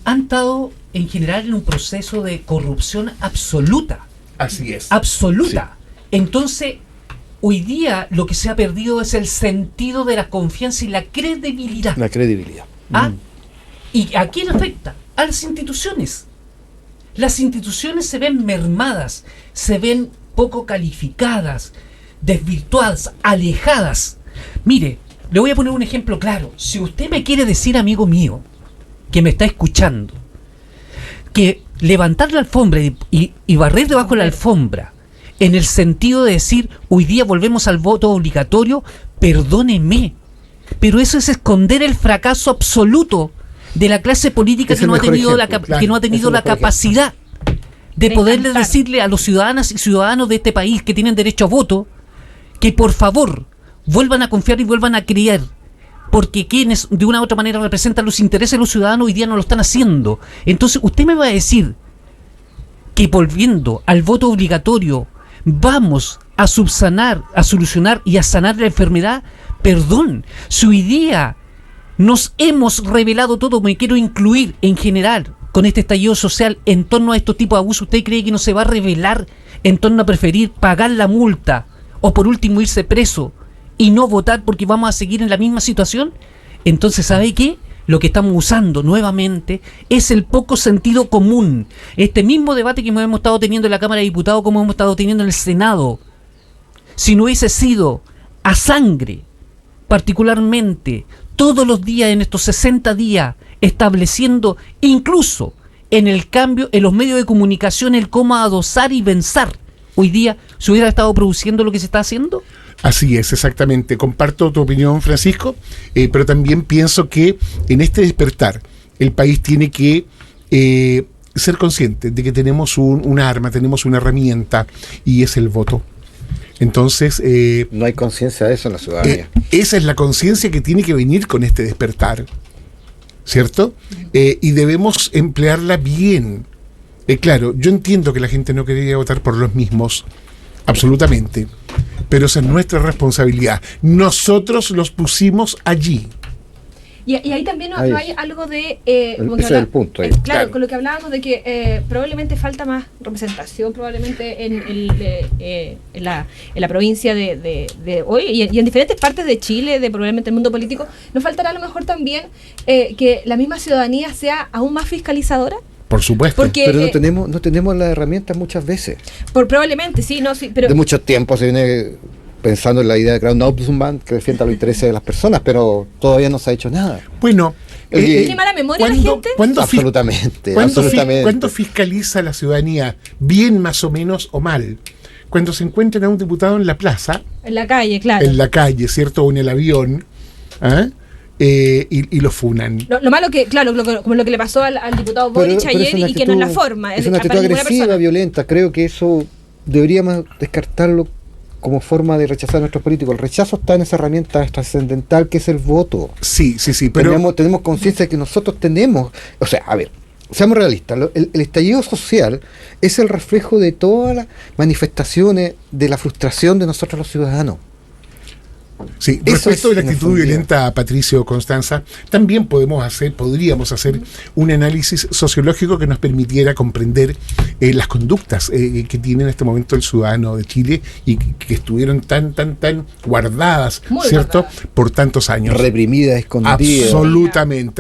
han estado en general en un proceso de corrupción absoluta. Así es. Absoluta. Sí. Entonces, hoy día lo que se ha perdido es el sentido de la confianza y la credibilidad. La credibilidad. ¿Y a quién afecta? A las instituciones. Las instituciones se ven mermadas, se ven poco calificadas, desvirtuadas, alejadas. Mire, le voy a poner un ejemplo claro. Si usted me quiere decir, amigo mío, que me está escuchando, que levantar la alfombra y barrer debajo de la alfombra, en el sentido de decir, hoy día volvemos al voto obligatorio, perdóneme, pero eso es esconder el fracaso absoluto de la clase política que no ha tenido la capacidad de poderle Decantar. decirle a los ciudadanas y ciudadanos de este país que tienen derecho a voto que por favor vuelvan a confiar y vuelvan a creer, porque quienes de una u otra manera representan los intereses de los ciudadanos hoy día no lo están haciendo. Entonces usted me va a decir que volviendo al voto obligatorio vamos a subsanar, a solucionar y a sanar la enfermedad. Perdón, si hoy día nos hemos revelado todo, me quiero incluir en general con este estallido social en torno a estos tipos de abusos, ¿usted cree que no se va a revelar en torno a preferir pagar la multa o por último irse preso y no votar porque vamos a seguir en la misma situación? Entonces, ¿sabe qué? Lo que estamos usando nuevamente es el poco sentido común. Este mismo debate que hemos estado teniendo en la Cámara de Diputados, como hemos estado teniendo en el Senado, si no hubiese sido a sangre, particularmente todos los días en estos 60 días, estableciendo incluso en el cambio en los medios de comunicación el cómo adosar y pensar, hoy día se hubiera estado produciendo lo que se está haciendo. Así es, exactamente. Comparto tu opinión, Francisco, pero también pienso que en este despertar el país tiene que ser consciente de que tenemos un arma, tenemos una herramienta, y es el voto. Entonces, No hay conciencia de eso en la ciudadanía. esa es la conciencia que tiene que venir con este despertar, ¿cierto? Y debemos emplearla bien. Claro, yo entiendo que la gente no quería votar por los mismos, absolutamente, pero esa es nuestra responsabilidad. Nosotros los pusimos allí. Y ahí también no Ahí. hay algo de... Ese es el punto ahí. Claro, Claro. con lo que hablábamos de que probablemente falta más representación probablemente en la provincia de hoy y en diferentes partes de Chile, de probablemente el mundo político. ¿Nos faltará a lo mejor también que la misma ciudadanía sea aún más fiscalizadora? Por supuesto. Porque Pero no tenemos las herramientas muchas veces. probablemente, sí, no, sí, pero... De mucho tiempo se viene pensando en la idea de crear un ombudsman que defienda los intereses de las personas, pero todavía no se ha hecho nada. Bueno, ¿Tiene mala memoria la gente? Absolutamente, ¿Cuándo absolutamente. fiscaliza la ciudadanía? Bien, más o menos, o mal. Cuando se encuentran a un diputado en la plaza, En la calle, claro. en la calle, ¿cierto? O en el avión, ¿ah? Y lo funan. Lo malo que, claro, como lo que le pasó al diputado Boric Pero ayer es una y que no es la actitud- forma. Es una para actitud ninguna agresiva, persona. violenta. Creo que eso deberíamos descartarlo como forma de rechazar a nuestros políticos. El rechazo está en esa herramienta trascendental que es el voto. Sí, pero Tenemos conciencia de que nosotros tenemos, o sea, a ver, seamos realistas, el estallido social es el reflejo de todas las manifestaciones de la frustración de nosotros los ciudadanos. sí, Eso respecto es, de la en actitud definitiva. violenta, Patricio, Constanza, también podríamos hacer un análisis sociológico que nos permitiera comprender las conductas que tiene en este momento el ciudadano de Chile y que estuvieron tan guardadas, Muy ¿cierto? guardadas. Por tantos años. Reprimida, escondida. Absolutamente.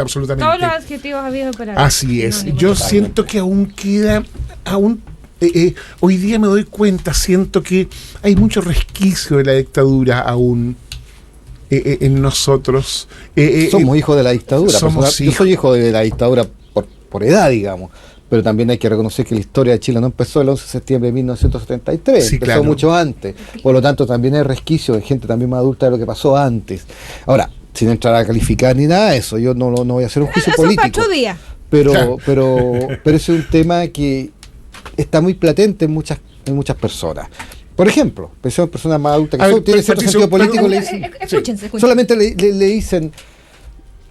Todos los adjetivos habidos para... Así es. sinónimos. Yo siento que aún queda, hoy día me doy cuenta, siento que hay mucho resquicio de la dictadura aún en nosotros. Somos hijos de la dictadura. somos Yo hijos. soy hijo de la dictadura por edad, digamos. Pero también hay que reconocer que la historia de Chile no empezó el 11 de septiembre de 1973, Sí, empezó claro. mucho antes. Por lo tanto, también hay resquicio de gente también más adulta de lo que pasó antes. Ahora, sin entrar a calificar ni nada de eso, yo no voy a hacer un juicio Eso es para político. otro día. Pero, Claro. pero ese es un tema que está muy platente en muchas personas. Por ejemplo, pensemos en personas más adultas que A ver, tienen cierto Patricio, sentido político, perdón. le dicen, Escúchense. solamente le dicen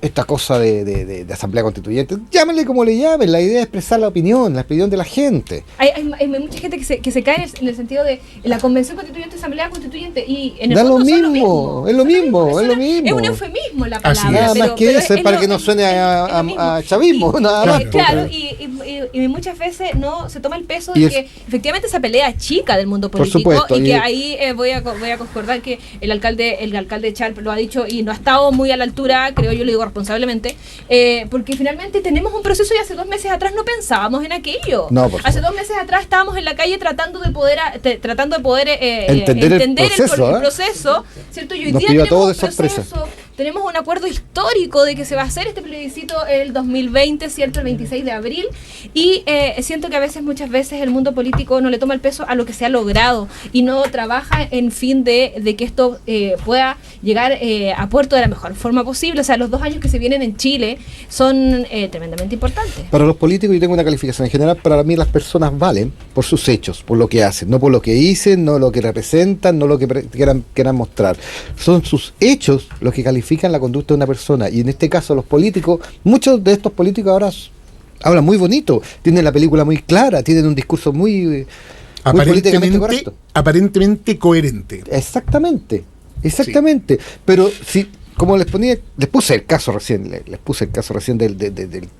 esta cosa de asamblea constituyente, llámenle como le llamen, la idea es expresar la opinión de la gente. Hay mucha gente que se cae en el sentido de la convención constituyente, asamblea constituyente y en el Da fondo lo son mismo, es lo mismo, es lo mismo. Es un eufemismo la Así palabra. es. Nada pero- más que pero eso, es para que no suene es lo mismo. a chavismo, Y- nada más. Claro, porque- y muchas veces no se toma el peso Y de es- que efectivamente esa pelea es chica del mundo Por político supuesto, y y- que ahí voy a concordar que el alcalde Charp lo ha dicho y no ha estado muy a la altura, creo yo, lo digo responsablemente, porque finalmente tenemos un proceso y hace 2 meses atrás no pensábamos en aquello. No, por Hace supuesto. 2 meses atrás estábamos en la calle tratando de poder Entender el proceso, el proceso, ¿cierto? Y hoy Nos día pilló a tenemos todos un de sorpresa. proceso tenemos un acuerdo histórico de que se va a hacer este plebiscito el 2020, ¿cierto? El 26 de abril. Y siento que muchas veces el mundo político no le toma el peso a lo que se ha logrado y no trabaja en fin de que esto pueda llegar a puerto de la mejor forma posible. O sea, los 2 años que se vienen en Chile son tremendamente importantes. Para los políticos, yo tengo una calificación en general, para mí las personas valen por sus hechos, por lo que hacen, no por lo que dicen, no lo que representan, no lo que quieran mostrar. Son sus hechos los que califican la conducta de una persona, y en este caso los políticos, muchos de estos políticos ahora hablan muy bonito, tienen la película muy clara, tienen un discurso muy políticamente correcto. Aparentemente coherente. Exactamente. Pero si, como les puse el caso recién del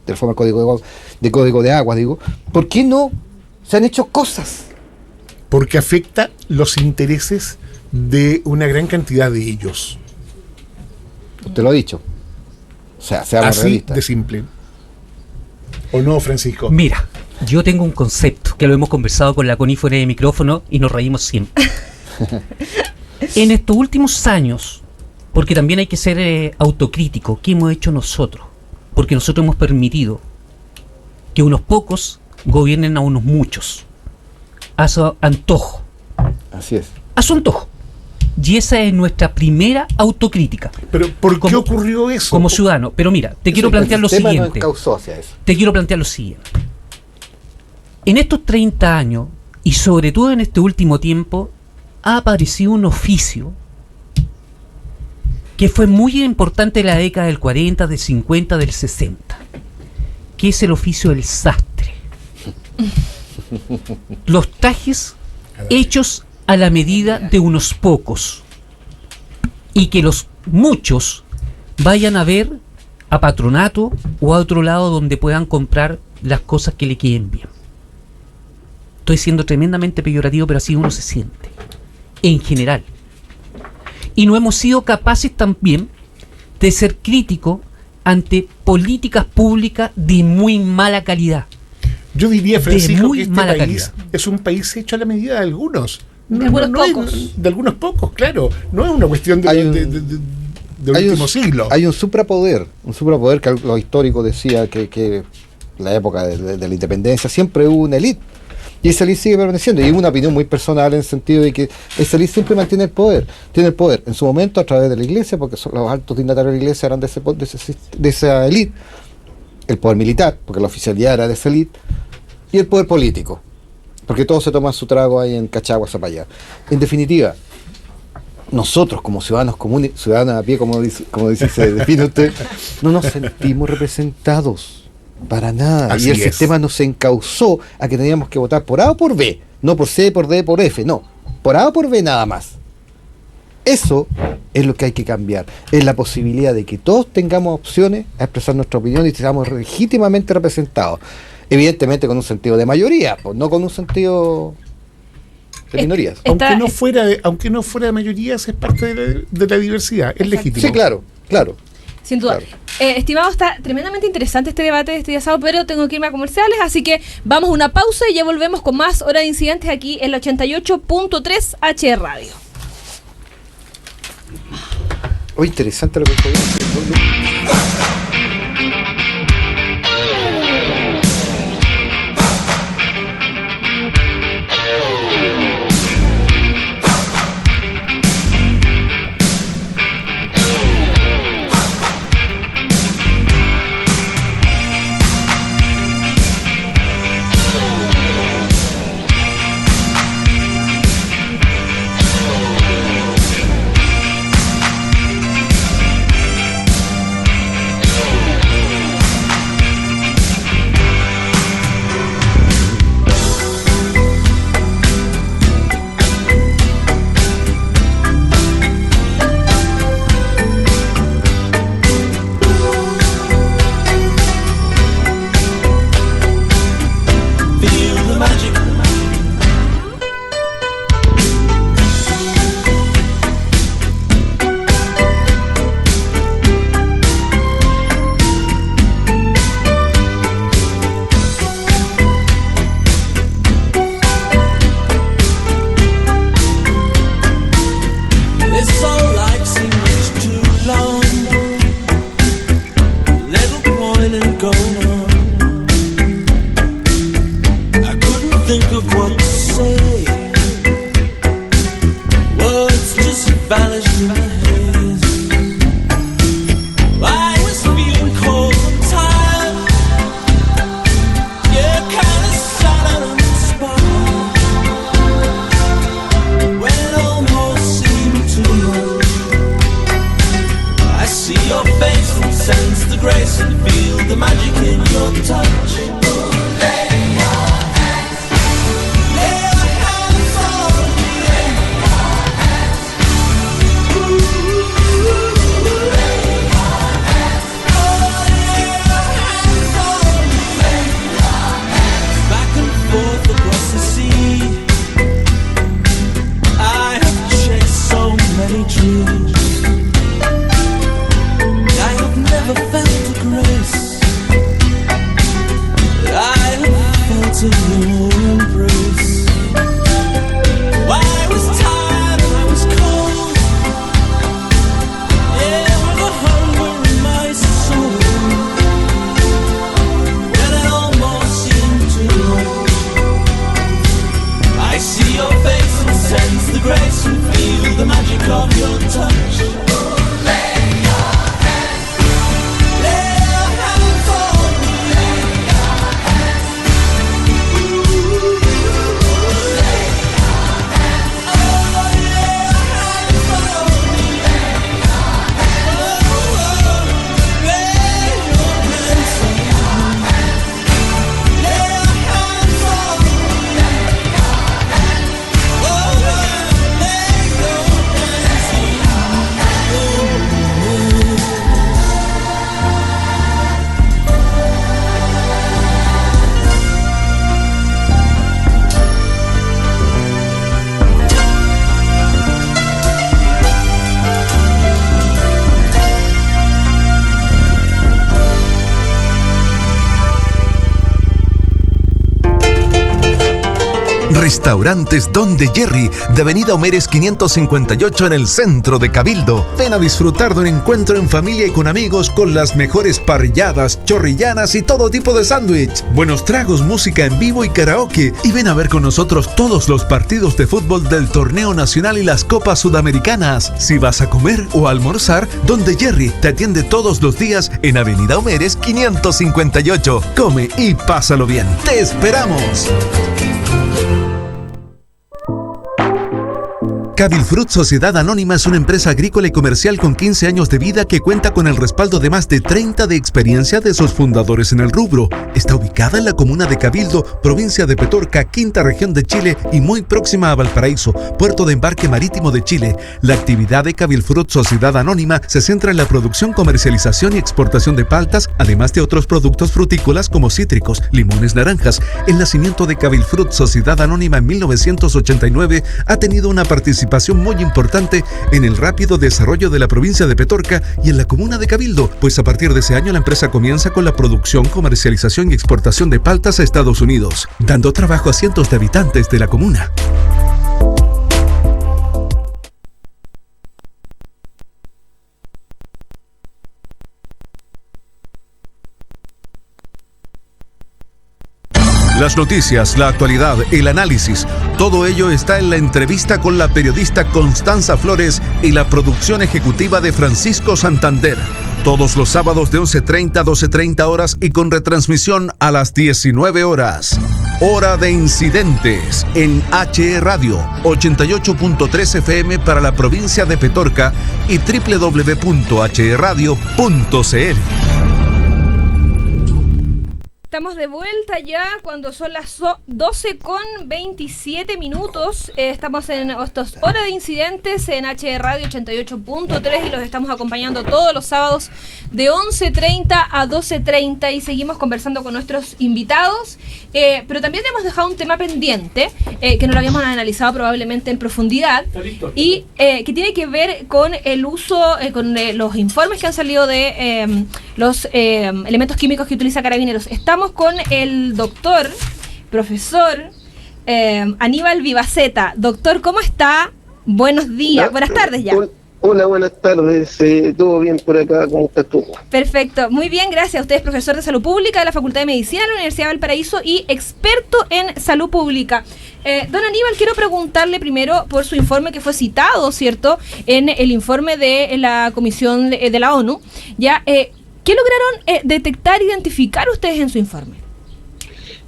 reforma al código de agua, digo, ¿por qué no se han hecho cosas? Porque afecta los intereses de una gran cantidad de ellos. Usted lo ha dicho. O sea, seamos así realistas. de simple. ¿O no, Francisco? Mira, yo tengo un concepto que lo hemos conversado con la Connie fuera de micrófono y nos reímos siempre. En estos últimos años, porque también hay que ser autocrítico, ¿qué hemos hecho nosotros? Porque nosotros hemos permitido que unos pocos gobiernen a unos muchos, a su antojo. Así es. A su antojo. Y esa es nuestra primera autocrítica. Pero ¿por qué ocurrió eso? Como ciudadano. Pero mira, te quiero plantear lo siguiente. Te quiero plantear lo siguiente. En estos 30 años, y sobre todo en este último tiempo, ha aparecido un oficio que fue muy importante en la década del 40, del 50, del 60, que es el oficio del sastre. Los trajes hechos a la medida de unos pocos, y que los muchos vayan a ver a Patronato o a otro lado donde puedan comprar las cosas que le queden bien. Estoy siendo tremendamente peyorativo, pero así uno se siente en general. Y no hemos sido capaces también de ser críticos ante políticas públicas de muy mala calidad. Yo diría, Francisco, muy que este mala país calidad. es un país hecho a la medida de algunos. De algunos pocos. De algunos pocos, claro. No es una cuestión de último siglo. Hay un suprapoder que lo histórico decía que la época de la independencia siempre hubo una élite. Y esa élite sigue permaneciendo. Y es una opinión muy personal en el sentido de que esa élite siempre mantiene el poder. Tiene el poder en su momento a través de la iglesia, porque los altos dignatarios de la iglesia eran de esa élite. El poder militar, porque la oficialidad era de esa élite. Y el poder político, porque todos se toman su trago ahí en Cachagua, Zapallá. En definitiva, nosotros como ciudadanos comunes, ciudadanos a pie, como dice se define usted, no nos sentimos representados para nada. Así y el es. sistema nos encauzó a que teníamos que votar por A o por B, no por C, por D, por F, no, por A o por B nada más. Eso es lo que hay que cambiar, es la posibilidad de que todos tengamos opciones a expresar nuestra opinión y seamos legítimamente representados. Evidentemente con un sentido de mayoría, pues no con un sentido de minorías. Aunque no fuera de mayorías, es parte de la diversidad, es legítimo. Sí, claro. Sin duda. Claro. Estimado, está tremendamente interesante este debate de este día sábado, pero tengo que irme a comerciales, así que vamos a una pausa y ya volvemos con más Hora de Incidentes aquí en la 88.3 H Radio. Oye, interesante lo que estoy viendo. going on. I couldn't think of what to say. Words just vanished in my head. I was feeling cold and tired. Yeah, kinda sad on the spot. When it almost seemed too much. I see your face and sense the grace and feel the magic in your touch. Lay your hands on me. Lay your hands. Ooh, lay your hands. Oh, lay your hands on me. Lay your hands. Back and forth across the sea. I have chased so many dreams. I have never felt the grace. I have felt in your embrace. I was tired and I was cold. Yeah, with a hunger in my soul. When it almost seemed too much. I see your face and sense the grace and feel the magic of your touch. Lay your hands on me. Lay your hands. Ooh, lay your hands. Oh, lay your hands on me. Lay your hands. Oh, lay your hands on me. Lay your hands on me. Lay your hands. Oh, lay your hands on me. Restaurantes Donde Jerry, de Avenida Homeres 558 en el centro de Cabildo. Ven a disfrutar de un encuentro en familia y con amigos con las mejores parrilladas, chorrillanas y todo tipo de sándwich. Buenos tragos, música en vivo y karaoke. Y ven a ver con nosotros todos los partidos de fútbol del torneo nacional y las copas sudamericanas. Si vas a comer o a almorzar, Donde Jerry te atiende todos los días en Avenida Homeres 558. Come y pásalo bien. ¡Te esperamos! Cabilfrut Sociedad Anónima es una empresa agrícola y comercial con 15 años de vida que cuenta con el respaldo de más de 30 de experiencia de sus fundadores en el rubro. Está ubicada en la comuna de Cabildo, provincia de Petorca, quinta región de Chile y muy próxima a Valparaíso, puerto de embarque marítimo de Chile. La actividad de Cabilfrut Sociedad Anónima se centra en la producción, comercialización y exportación de paltas, además de otros productos frutícolas como cítricos, limones, naranjas. El nacimiento de Cabilfrut Sociedad Anónima en 1989 ha tenido una participación muy importante en el rápido desarrollo de la provincia de Petorca y en la comuna de Cabildo, pues a partir de ese año la empresa comienza con la producción, comercialización y exportación de paltas a Estados Unidos, dando trabajo a cientos de habitantes de la comuna. Las noticias, la actualidad, el análisis, todo ello está en la entrevista con la periodista Constanza Flores y la producción ejecutiva de Francisco Santander. Todos los sábados de 11:30 a 12:30 horas y con retransmisión a las 19 horas. Hora de Incidentes en HE Radio 88.3 FM para la provincia de Petorca y www.hrradio.cl. Estamos de vuelta ya cuando son las 12:27. Estamos en estos Hora de Incidentes en HE Radio 88.3 y los estamos acompañando todos los sábados de 11:30 a 12:30 y seguimos conversando con nuestros invitados. Pero también hemos dejado un tema pendiente que no lo habíamos analizado probablemente en profundidad y que tiene que ver con el uso, con los informes que han salido de los elementos químicos que utiliza Carabineros. Estamos con el doctor, profesor Aníbal Vivaceta. Doctor, ¿cómo está? Buenos días, buenas tardes ya. Hola, buenas tardes. ¿Todo bien por acá? ¿Cómo estás tú? Perfecto, muy bien, gracias. Usted es profesor de Salud Pública de la Facultad de Medicina de la Universidad de Valparaíso y experto en salud pública. Don Aníbal, quiero preguntarle primero por su informe que fue citado, ¿cierto?, en el informe de la Comisión de la ONU. Ya, ¿qué lograron detectar e identificar ustedes en su informe?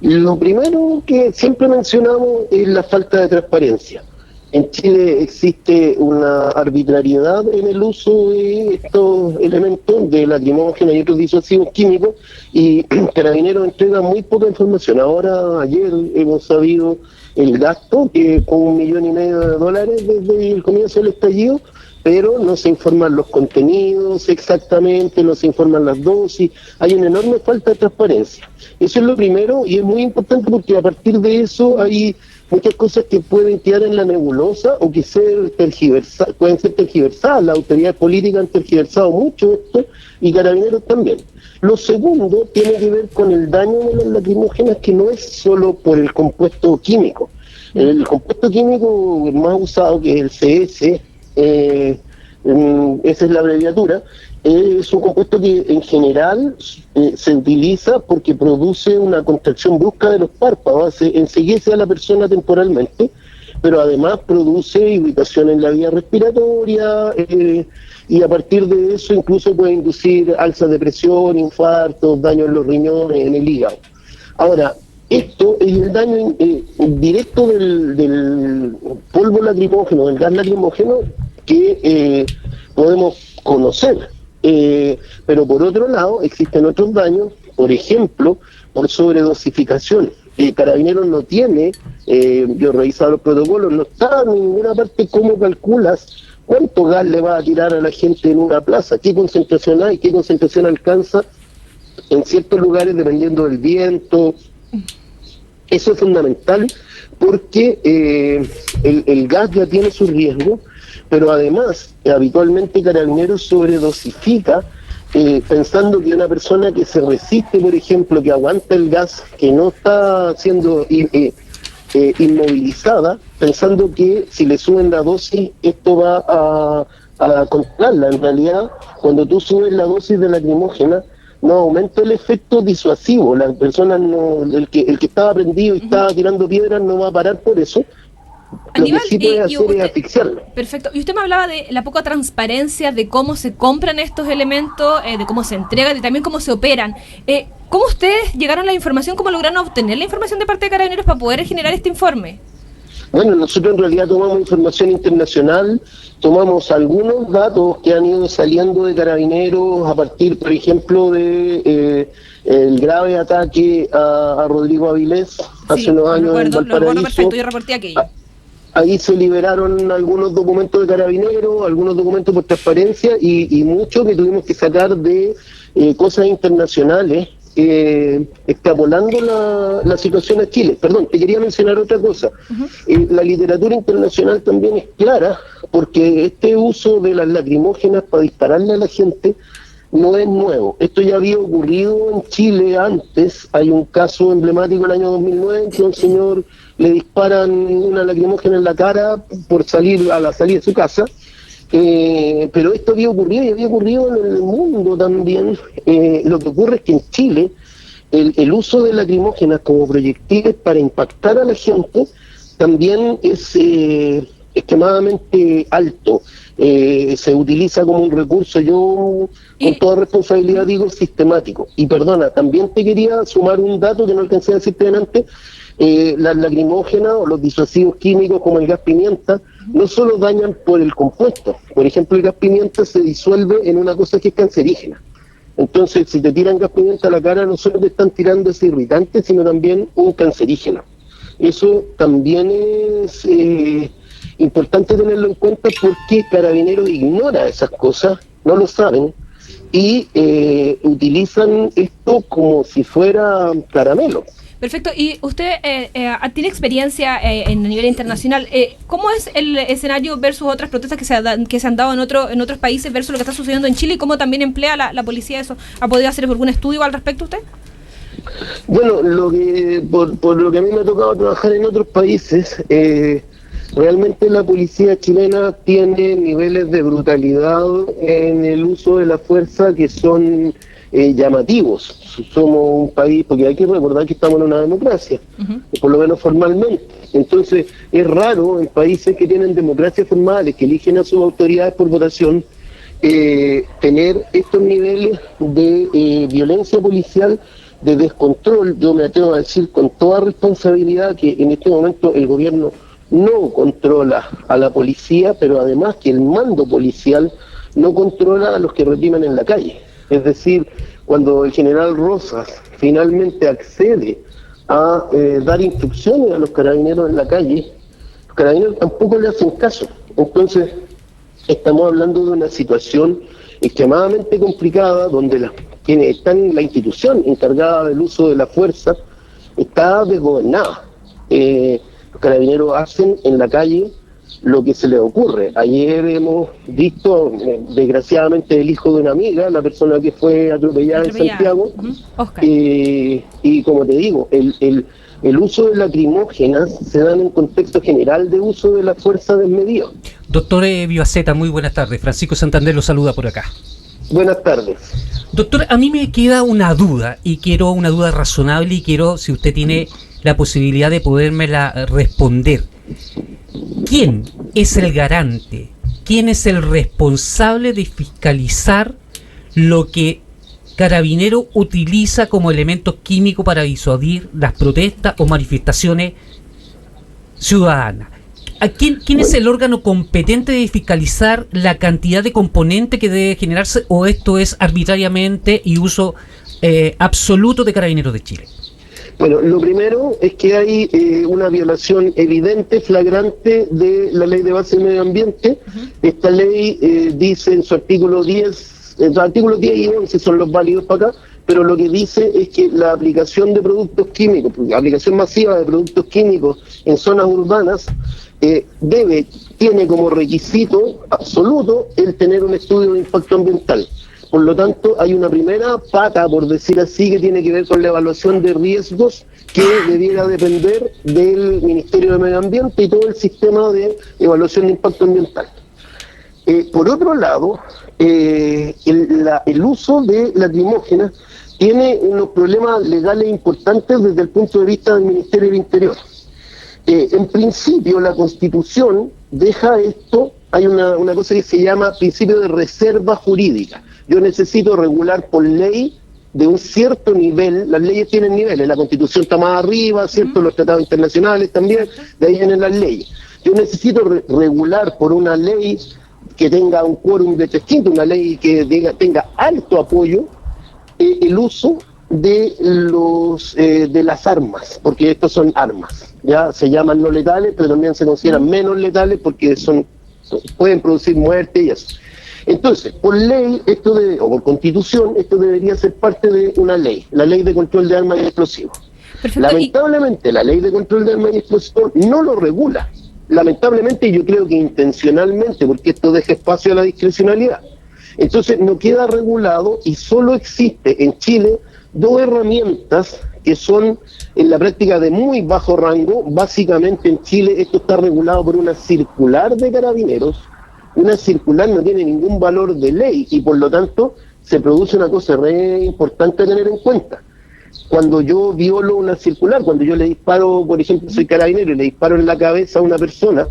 Lo primero que siempre mencionamos es la falta de transparencia. En Chile existe una arbitrariedad en el uso de estos elementos de lacrimógena y otros disuasivos químicos, y Carabineros entrega muy poca información. Ahora, ayer hemos sabido el gasto, que con $1,500,000 desde el comienzo del estallido, pero no se informan los contenidos exactamente, no se informan las dosis, hay una enorme falta de transparencia. Eso es lo primero, y es muy importante porque a partir de eso hay muchas cosas que pueden quedar en la nebulosa o que pueden ser tergiversadas. Las autoridades políticas han tergiversado mucho esto, y Carabineros también. Lo segundo tiene que ver con el daño de las lacrimógenas, que no es solo por el compuesto químico. El compuesto químico más usado, que es el CS, esa es la abreviatura, es un compuesto que en general se utiliza porque produce una contracción brusca de los párpados, enceguece a la persona temporalmente, pero además produce irritación en la vía respiratoria, y a partir de eso incluso puede inducir alzas de presión, infartos, daños en los riñones, en el hígado. Ahora, esto es el daño directo del polvo lacrimógeno, del gas lacrimógeno, que podemos conocer. Pero por otro lado existen otros daños, por ejemplo, por sobredosificación. Carabineros no tiene, yo he revisado los protocolos, no está en ninguna parte cómo calculas cuánto gas le va a tirar a la gente en una plaza, qué concentración hay, qué concentración alcanza en ciertos lugares dependiendo del viento. Eso es fundamental porque el gas ya tiene su riesgo, pero además habitualmente Carabineros sobredosifica, pensando que una persona que se resiste, por ejemplo, que aguanta el gas, que no está siendo inmovilizada, pensando que si le suben la dosis esto va a controlarla. En realidad, cuando tú subes la dosis de lacrimógena, no aumenta el efecto disuasivo. La persona el que estaba prendido y estaba tirando piedras no va a parar por eso. Aníbal, lo que sí puede hacer es asfixiarlo. Perfecto. Y usted me hablaba de la poca transparencia de cómo se compran estos elementos, de cómo se entregan y también cómo se operan. ¿Cómo ustedes llegaron a la información? ¿Cómo lograron obtener la información de parte de Carabineros para poder generar este informe? Bueno, nosotros en realidad tomamos información internacional, tomamos algunos datos que han ido saliendo de Carabineros a partir, por ejemplo, de el grave ataque a Rodrigo Avilés hace unos años en Valparaíso. Lo recuerdo perfecto, yo reporté aquello. Ahí se liberaron algunos documentos de Carabineros, algunos documentos por transparencia y muchos que tuvimos que sacar de cosas internacionales, extrapolando la situación a Chile. Perdón, te quería mencionar otra cosa. La literatura internacional también es clara, porque este uso de las lacrimógenas para dispararle a la gente no es nuevo. Esto ya había ocurrido en Chile antes. Hay un caso emblemático en el año 2009 en que a un señor le disparan una lacrimógena en la cara por salir a la salida de su casa. Pero esto había ocurrido y había ocurrido en el mundo también. Lo que ocurre es que en Chile el uso de lacrimógenas como proyectiles para impactar a la gente también es extremadamente alto. Se utiliza como un recurso, yo con toda responsabilidad digo, sistemático. Y perdona, también te quería sumar un dato que no alcancé a decirte delante. Las lacrimógenas o los disuasivos químicos como el gas pimienta no solo dañan por el compuesto. Por ejemplo, el gas pimienta se disuelve en una cosa que es cancerígena. Entonces, si te tiran gas pimienta a la cara, no solo te están tirando ese irritante, sino también un cancerígeno. Eso también es importante tenerlo en cuenta, porque Carabineros ignora esas cosas, no lo saben, y utilizan esto como si fuera caramelo. Perfecto. Y usted tiene experiencia en nivel internacional. ¿Cómo es el escenario versus otras protestas que se han dado en otros países versus lo que está sucediendo en Chile? ¿Y cómo también emplea la policía eso? ¿Ha podido hacer algún estudio al respecto usted? Bueno, por lo que a mí me ha tocado trabajar en otros países, realmente la policía chilena tiene niveles de brutalidad en el uso de la fuerza que son llamativos. Somos un país, porque hay que recordar que estamos en una democracia, por lo menos formalmente. Entonces es raro en países que tienen democracias formales, que eligen a sus autoridades por votación, tener estos niveles de violencia policial, de descontrol. Yo me atrevo a decir con toda responsabilidad que en este momento el gobierno no controla a la policía, pero además que el mando policial no controla a los que reprimen en la calle. Es decir, cuando el general Rosas finalmente accede a dar instrucciones a los carabineros en la calle, los carabineros tampoco le hacen caso. Entonces, estamos hablando de una situación extremadamente complicada, donde la institución encargada del uso de la fuerza está desgobernada. Los carabineros hacen en la calle lo que se les ocurre. Ayer hemos visto, desgraciadamente, el hijo de una amiga, la persona que fue atropellada en Santiago, Oscar. Y como te digo, el uso de lacrimógenas se da en un contexto general de uso de la fuerza desmedido. Doctor Vivaceta, muy buenas tardes. Francisco Santander lo saluda por acá. Buenas tardes. Doctor, a mí me queda una duda, y quiero una duda razonable, y quiero, si usted tiene la posibilidad de podérmela responder. ¿Quién es el garante? ¿Quién es el responsable de fiscalizar lo que Carabinero utiliza como elemento químico para disuadir las protestas o manifestaciones ciudadanas? ¿Quién es el órgano competente de fiscalizar la cantidad de componente que debe generarse, o esto es arbitrariamente y uso absoluto de Carabineros de Chile? Bueno, lo primero es que hay una violación evidente, flagrante de la Ley de Base del Medio Ambiente. Esta ley dice en su artículo 10, los artículos 10 y 11 son los válidos para acá, pero lo que dice es que la aplicación de productos químicos, aplicación masiva de productos químicos en zonas urbanas, tiene como requisito absoluto el tener un estudio de impacto ambiental. Por lo tanto, hay una primera pata, por decir así, que tiene que ver con la evaluación de riesgos, que debiera depender del Ministerio de Medio Ambiente y todo el sistema de evaluación de impacto ambiental. Por otro lado, el uso de lacrimógenas tiene unos problemas legales importantes desde el punto de vista del Ministerio del Interior. En principio, la Constitución deja esto, hay una cosa que se llama principio de reserva jurídica. Yo necesito regular por ley de un cierto nivel. Las leyes tienen niveles, la Constitución está más arriba, ¿cierto? Los tratados internacionales también, de ahí vienen las leyes. Yo necesito regular por una ley que tenga un quórum de 3/5, una ley que tenga alto apoyo, el uso de las armas, porque estos son armas, ya se llaman no letales, pero también se consideran menos letales porque pueden producir muerte y eso. Entonces, por ley, o por constitución, esto debería ser parte de una ley, la Ley de Control de Armas y Explosivos. Perfecto. Lamentablemente, la Ley de Control de Armas y Explosivos no lo regula. Lamentablemente, yo creo que intencionalmente, porque esto deja espacio a la discrecionalidad. Entonces, no queda regulado y solo existe en Chile dos herramientas que son en la práctica de muy bajo rango. Básicamente, en Chile esto está regulado por una circular de Carabineros. Una circular no tiene ningún valor de ley y por lo tanto se produce una cosa re importante a tener en cuenta. Cuando yo violo una circular, cuando yo le disparo, por ejemplo, soy carabinero y le disparo en la cabeza a una persona,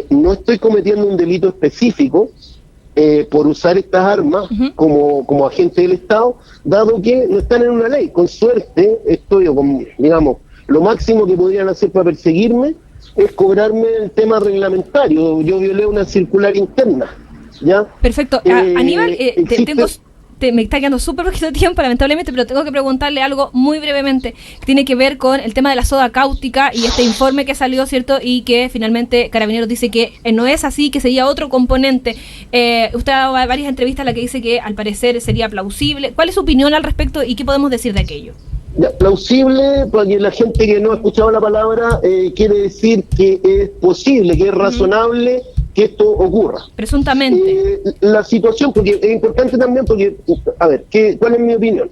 no estoy cometiendo un delito específico por usar estas armas como agente del Estado, dado que no están en una ley. Con suerte, digamos, lo máximo que podrían hacer para perseguirme es cobrarme el tema reglamentario. Yo violé una circular interna, ¿ya? Perfecto. Aníbal, me está quedando súper poquito tiempo, lamentablemente, pero tengo que preguntarle algo muy brevemente, que tiene que ver con el tema de la soda cáustica y este informe que salió, ¿cierto? Y que finalmente Carabineros dice que no es así, que sería otro componente. Usted ha dado varias entrevistas en las que dice que al parecer sería plausible. ¿Cuál es su opinión al respecto y qué podemos decir de aquello? Plausible, para que la gente que no ha escuchado la palabra, quiere decir que es posible, que es razonable que esto ocurra. Presuntamente. La situación, porque es importante también, porque, a ver, ¿cuál es mi opinión?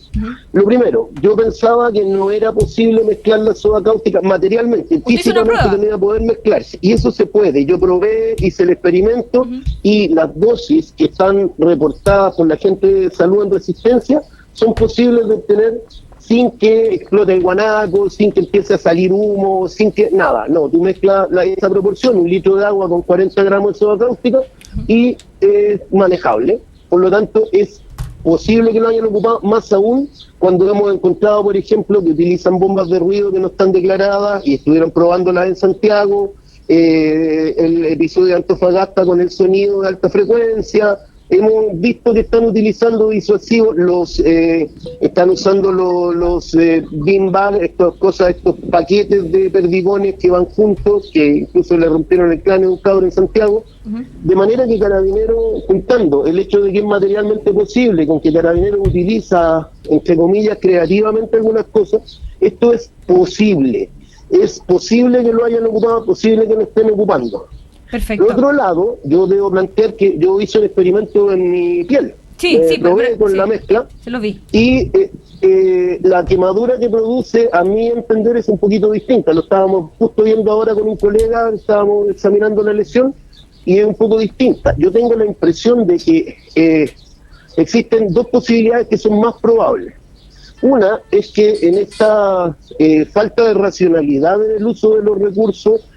Lo primero, yo pensaba que no era posible mezclar la soda cáustica materialmente, físicamente que no iba a poder mezclarse, y eso se puede. Yo probé, hice el experimento, y las dosis que están reportadas por la gente de salud en Resistencia son posibles de obtener sin que explote el guanaco, sin que empiece a salir humo, sin que nada. No, tú mezclas esa proporción, 1 litro de agua con 40 gramos de soda cáustica y es manejable. Por lo tanto, es posible que lo hayan ocupado, más aún cuando hemos encontrado, por ejemplo, que utilizan bombas de ruido que no están declaradas y estuvieron probándolas en Santiago, el episodio de Antofagasta con el sonido de alta frecuencia. Hemos visto que están utilizando disuasivos, están usando los bean bag, estos paquetes de perdigones que van juntos, que incluso le rompieron el cráneo a un cabro en Santiago, de manera que Carabineros, juntando el hecho de que es materialmente posible, con que Carabineros utiliza, entre comillas, creativamente algunas cosas, esto es posible. Es posible que lo hayan ocupado, posible que lo estén ocupando. Perfecto. Por otro lado, yo debo plantear que yo hice un experimento en mi piel. Probé con la mezcla. Se lo vi. Y la quemadura que produce, a mi entender, es un poquito distinta. Lo estábamos justo viendo ahora con un colega, estábamos examinando la lesión, y es un poco distinta. Yo tengo la impresión de que existen dos posibilidades que son más probables. Una es que en esta falta de racionalidad en el uso de los recursos,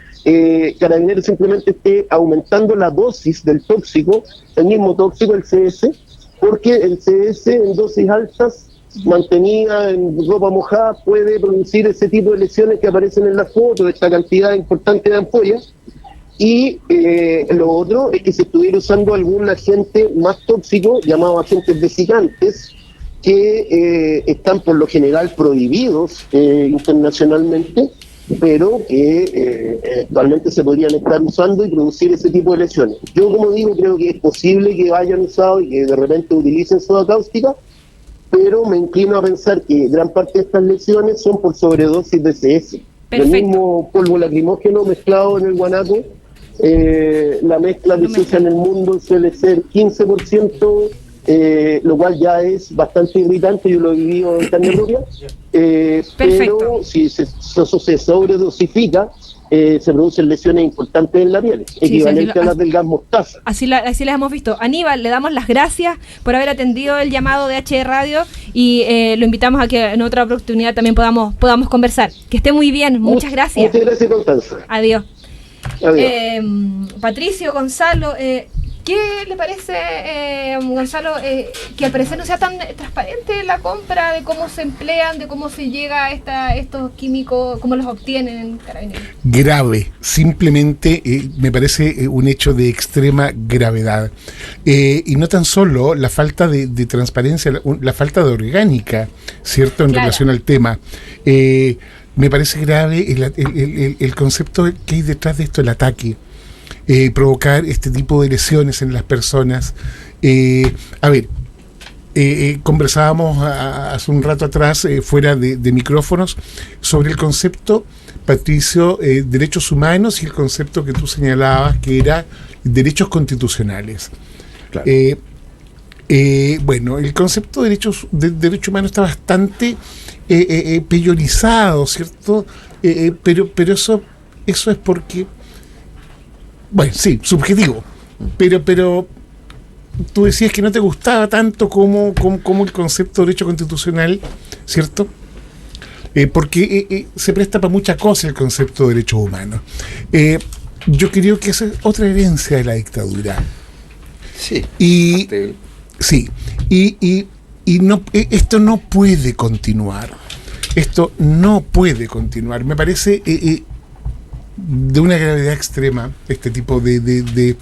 Carabineros simplemente esté aumentando la dosis del tóxico, el mismo tóxico, el CS, porque el CS en dosis altas, mantenida en ropa mojada, puede producir ese tipo de lesiones que aparecen en la foto, esta cantidad importante de ampollas. Y lo otro es que se estuviera usando algún agente más tóxico, llamado agentes vesicantes, que están por lo general prohibidos internacionalmente, pero que actualmente se podrían estar usando y producir ese tipo de lesiones. Yo, como digo, creo que es posible que hayan usado y que de repente utilicen soda cáustica, pero me inclino a pensar que gran parte de estas lesiones son por sobredosis de CS. El mismo polvo lacrimógeno mezclado en el guanaco, la mezcla que se usa en el mundo suele ser 15%, lo cual ya es bastante irritante, yo lo he vivido en carne propia, pero si se sobredosifica, se producen lesiones importantes en la piel, equivalente a las del gas mostaza. Así las hemos visto. Aníbal, le damos las gracias por haber atendido el llamado de HD Radio y lo invitamos a que en otra oportunidad también podamos conversar. Que esté muy bien, muchas gracias. Muchas gracias, Constanza. Adiós. Adiós. Patricio, Gonzalo, ¿qué le parece, Gonzalo, que al parecer no sea tan transparente la compra, de cómo se emplean, de cómo se llega a estos químicos, cómo los obtienen, Carabineros? Grave, simplemente me parece un hecho de extrema gravedad. Y no tan solo la falta de transparencia, la falta de orgánica, ¿cierto?, en relación al tema. Me parece grave el concepto que hay detrás de esto, el ataque. Provocar este tipo de lesiones en las personas. Conversábamos hace un rato atrás, fuera de micrófonos, sobre el concepto, Patricio, derechos humanos, y el concepto que tú señalabas, que era derechos constitucionales. Claro. Bueno, el concepto de derecho humano está bastante peyorizado, ¿cierto? Pero eso es porque, bueno, sí, subjetivo, pero tú decías que no te gustaba tanto como el concepto de derecho constitucional, ¿cierto? Porque se presta para mucha cosa el concepto de derechos humanos. Yo creo que esa es otra herencia de la dictadura. Sí. Y no, esto no puede continuar. Esto no puede continuar. Me parece de una gravedad extrema este tipo de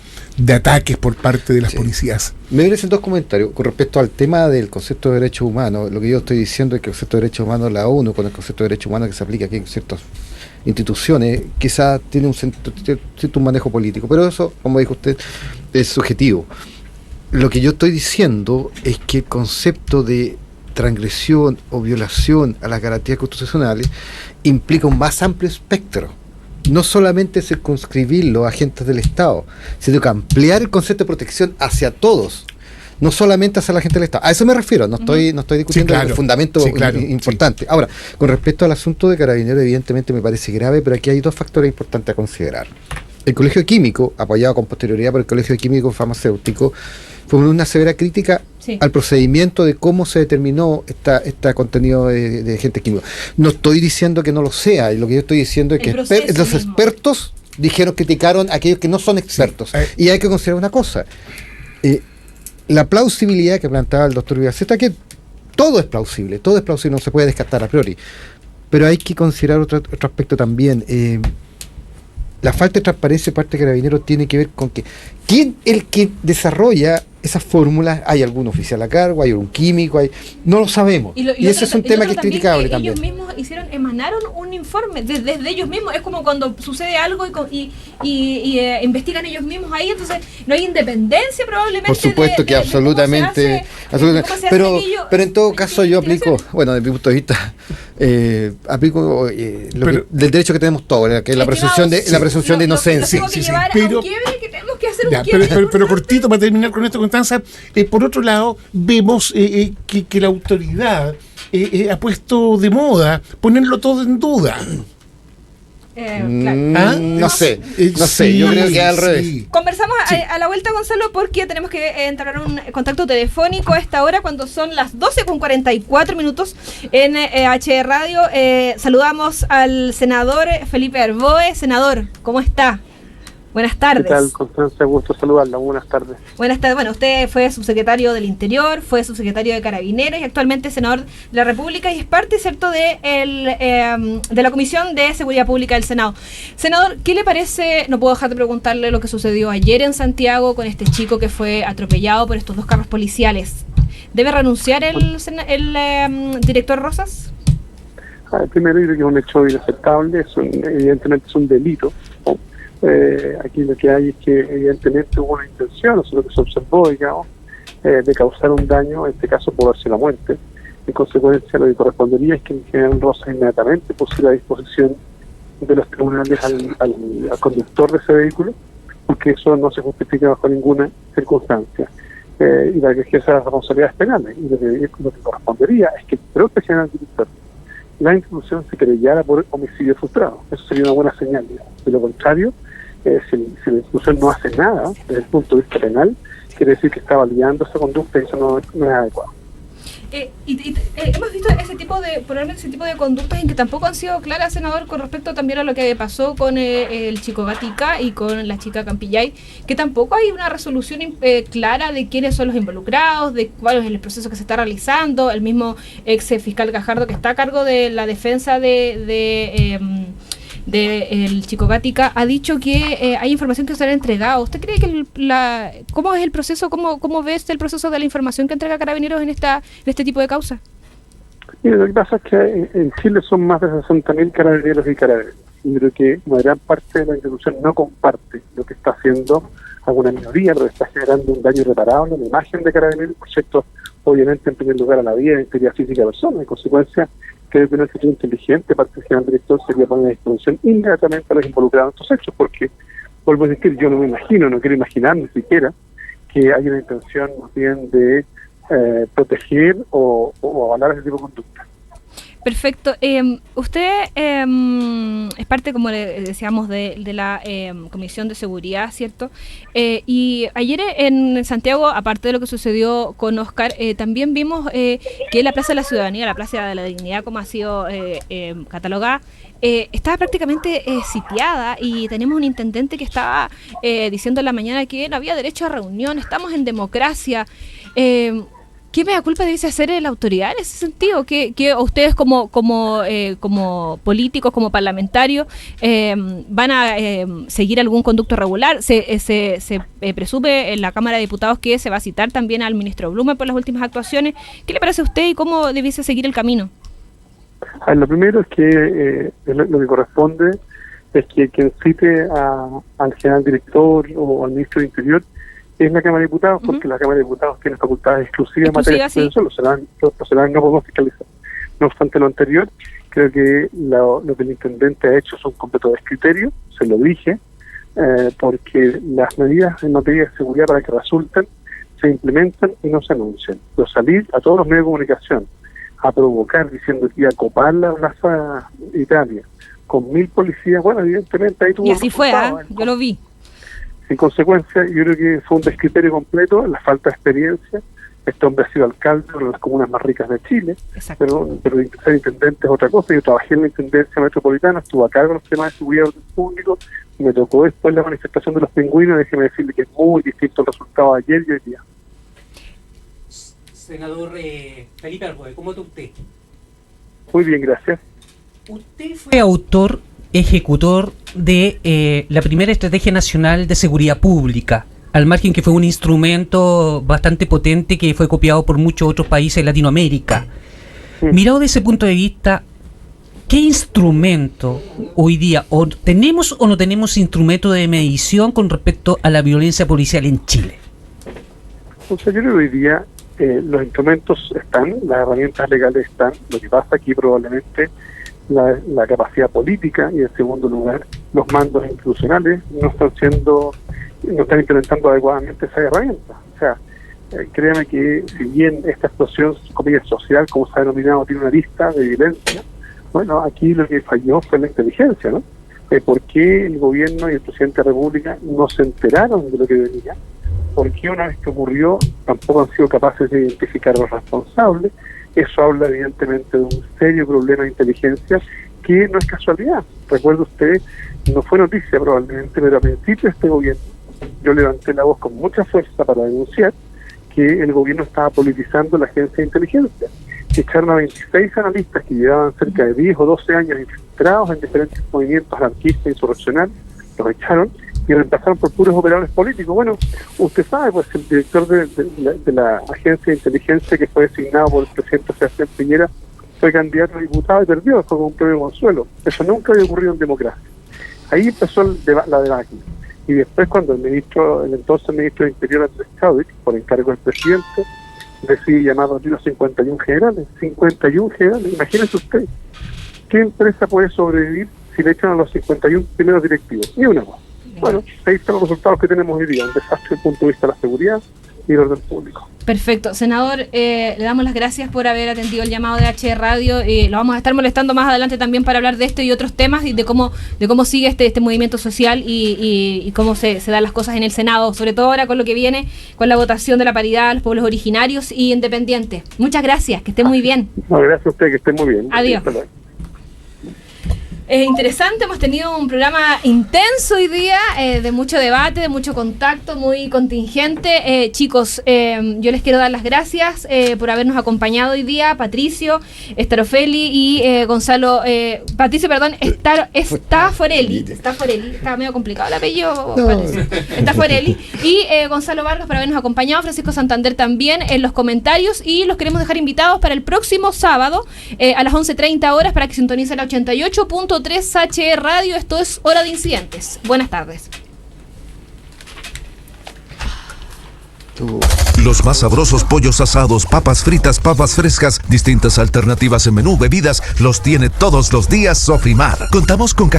ataques por parte de las policías. Me merecen dos comentarios con respecto al tema del concepto de derechos humanos. Lo que yo estoy diciendo es que el concepto de derechos humanos de la ONU, con el concepto de derechos humanos que se aplica aquí en ciertas instituciones, quizás tiene un manejo político, pero eso, como dijo usted, es subjetivo. Lo que yo estoy diciendo es que el concepto de transgresión o violación a las garantías constitucionales implica un más amplio espectro no solamente circunscribirlo a agentes del Estado, sino que ampliar el concepto de protección hacia todos, no solamente hacia la gente del Estado. A eso me refiero, no estoy discutiendo Sí, claro. el fundamento Sí, claro, importante. Ahora, con respecto al asunto de Carabineros, evidentemente me parece grave, pero aquí hay dos factores importantes a considerar. El Colegio Químico, apoyado con posterioridad por el Colegio Químico Farmacéutico, fue una severa crítica al procedimiento de cómo se determinó este contenido de agentes químicos. No estoy diciendo que no lo sea, y lo que yo estoy diciendo es que los expertos criticaron a aquellos que no son expertos. Y hay que considerar una cosa. La plausibilidad que planteaba el doctor Villaceta, que todo es plausible, no se puede descartar a priori. Pero hay que considerar otro aspecto también. La falta de transparencia de parte de Carabineros tiene que ver con que ¿quién el que desarrolla esas fórmulas? ¿Hay algún oficial a cargo? ¿Hay un químico? No lo sabemos. Y ese es un tema que es criticable también. Ellos mismos emanaron un informe desde ellos mismos. Es como cuando sucede algo y investigan ellos mismos ahí, entonces no hay independencia probablemente. Por supuesto que absolutamente. Pero en todo caso yo aplico, bueno, desde mi punto de vista, aplico del derecho que tenemos todos, que es la presunción de inocencia. Pero cortito para terminar con esto, Constanza, por otro lado, vemos que la autoridad ha puesto de moda ponerlo todo en duda. No sé, yo creo que al revés. Conversamos a la vuelta, Gonzalo, porque tenemos que entrar en un contacto telefónico a esta hora, cuando son las 12:44 en H Radio. Saludamos al senador Felipe Arboe. Senador, ¿cómo está? Buenas tardes. ¿Qué tal, Constanza? Gusto saludarla. Buenas tardes. Buenas tardes. Bueno, usted fue subsecretario del Interior, fue subsecretario de Carabineros y actualmente senador de la República y es parte, ¿cierto?, de la Comisión de Seguridad Pública del Senado. Senador, ¿qué le parece? No puedo dejar de preguntarle lo que sucedió ayer en Santiago con este chico que fue atropellado por estos dos carros policiales. ¿Debe renunciar el director Rosas? Primero, yo creo que es un hecho inaceptable, evidentemente es un delito, ¿no? Aquí lo que hay es que evidentemente hubo una intención, eso es lo que se observó, digamos, de causar un daño, en este caso por darse la muerte. En consecuencia, lo que correspondería es que el general Rosas inmediatamente pusiera a disposición de los tribunales al conductor de ese vehículo, porque eso no se justifica bajo ninguna circunstancia. Y para que ejerza las responsabilidades penales. Y lo que correspondería es que el propio general director, la institución se querellara por homicidio frustrado. Eso sería una buena señal, digamos. De lo contrario, si la institución no hace nada desde el punto de vista penal, quiere decir que está validando esa conducta y eso no es adecuado. Hemos visto probablemente ese tipo de conductas en que tampoco han sido claras, senador, con respecto también a lo que pasó con el chico Gatica y con la chica Campillay, que tampoco hay una resolución clara de quiénes son los involucrados, de cuál es el proceso que se está realizando. El mismo ex fiscal Gajardo, que está a cargo de la defensa del chico Gatica, ha dicho que hay información que será entregada. ¿Usted cree que cómo es el proceso, cómo ves el proceso de la información que entrega Carabineros en este tipo de causas? Mira, lo que pasa es que en Chile son más de 60.000 carabineros y carabineros. Y creo que una gran parte de la institución no comparte lo que está haciendo alguna minoría, lo que está generando un daño irreparable en la imagen de Carabineros, por cierto, obviamente en primer lugar a la vida y la integridad física de la persona. En consecuencia, creo que una actitud inteligente parte del general director sería poner a disposición inmediatamente a los involucrados en estos hechos, porque, vuelvo a decir, yo no quiero imaginar ni siquiera que hay una intención más bien de proteger o avalar ese tipo de conducta. Perfecto. Usted es parte, como le decíamos, de la Comisión de Seguridad, ¿cierto? Y ayer en Santiago, aparte de lo que sucedió con Oscar, también vimos que la Plaza de la Ciudadanía, la Plaza de la Dignidad, como ha sido catalogada, estaba prácticamente sitiada, y tenemos un intendente que estaba diciendo en la mañana que no había derecho a reunión, estamos en democracia. ¿Qué mea culpa debiese hacer la autoridad en ese sentido? ¿Que ustedes como políticos, como parlamentarios, van a seguir algún conducto regular? Se presume en la Cámara de Diputados que se va a citar también al ministro Blume por las últimas actuaciones. ¿Qué le parece a usted y cómo debiese seguir el camino? Lo primero es que lo que corresponde es que quien cite al general director o al ministro del Interior es la Cámara de Diputados, porque la Cámara de Diputados tiene facultades exclusivas en materia de suspensión, los senadores no podemos fiscalizar. No obstante lo anterior, Creo que lo que el intendente ha hecho es un completo descriterio, se lo dije, porque las medidas en materia de seguridad para que resulten se implementan y no se anuncian. Pero salir a todos los medios de comunicación a provocar diciendo que iba a copar la Plaza Italia con 1000 policías, bueno, evidentemente ahí tuvo... Y así fue, yo lo vi. En consecuencia, yo creo que fue un descriterio completo, la falta de experiencia. Este hombre ha sido alcalde de una de las comunas más ricas de Chile, pero ser intendente es otra cosa. Yo trabajé en la intendencia metropolitana, estuve a cargo de los temas de seguridad público, me tocó después la manifestación de los pingüinos, déjeme decirle que es muy distinto el resultado de ayer y hoy día. Senador Felipe Arboe, ¿cómo está usted? Muy bien, gracias. Usted fue autor, ejecutor de la primera Estrategia Nacional de Seguridad Pública, al margen que fue un instrumento bastante potente que fue copiado por muchos otros países de Latinoamérica. Mirado desde ese punto de vista, ¿qué instrumento hoy día, o tenemos o no tenemos instrumento de medición con respecto a la violencia policial en Chile? Yo creo que hoy día los instrumentos están, las herramientas legales están. Lo que pasa aquí probablemente la capacidad política y en segundo lugar los mandos institucionales no están implementando adecuadamente esas herramientas. O sea, créame que si bien esta explosión comillas social, como se ha denominado, tiene una lista de violencia, bueno, aquí lo que falló fue la inteligencia, ¿no? ¿Por qué el gobierno y el presidente de la República no se enteraron de lo que venía? ¿Por qué una vez que ocurrió tampoco han sido capaces de identificar a los responsables? Eso habla evidentemente de un serio problema de inteligencia que no es casualidad. Recuerde usted, no fue noticia probablemente, pero a principios de este gobierno yo levanté la voz con mucha fuerza para denunciar que el gobierno estaba politizando la agencia de inteligencia. Echaron a 26 analistas que llevaban cerca de 10 o 12 años infiltrados en diferentes movimientos anarquistas e insurreccionales, los echaron y reemplazaron por puros operadores políticos. Bueno, usted sabe, pues el director de la agencia de inteligencia que fue designado por el presidente Sebastián Piñera fue candidato a diputado y perdió, fue con un premio Consuelo. Eso nunca había ocurrido en democracia. Ahí empezó la debacle. Y después cuando el entonces ministro de Interior, Andrés Chadwick, por encargo del presidente, decide llamar a los 51 generales. 51 generales, imagínese usted. ¿Qué empresa puede sobrevivir si le echan a los 51 primeros directivos? Ni una más. Bueno, ahí están los resultados que tenemos hoy día, un desastre desde el punto de vista de la seguridad y el orden público. Perfecto. Senador, le damos las gracias por haber atendido el llamado de H Radio. Lo vamos a estar molestando más adelante también para hablar de esto y otros temas y de cómo sigue este movimiento social y cómo se dan las cosas en el Senado, sobre todo ahora con lo que viene, con la votación de la paridad a los pueblos originarios y independientes. Muchas gracias, que esté muy bien. No, gracias a usted, que esté muy bien. Adiós. Interesante, hemos tenido un programa intenso hoy día, de mucho debate, de mucho contacto, muy contingente. Chicos, yo les quiero dar las gracias por habernos acompañado hoy día, Patricio, Starofeli y Gonzalo, Staforelli, está medio complicado el apellido, parece. Staforelli, y Gonzalo Vargas por habernos acompañado, Francisco Santander también en los comentarios, y los queremos dejar invitados para el próximo sábado a las 11:30 horas para que sintonicen la 88.3 HE Radio. Esto es Hora de Incidentes. Buenas tardes. Los más sabrosos pollos asados, papas fritas, papas frescas, distintas alternativas en menú, bebidas, los tiene todos los días Sofimar. Contamos con caja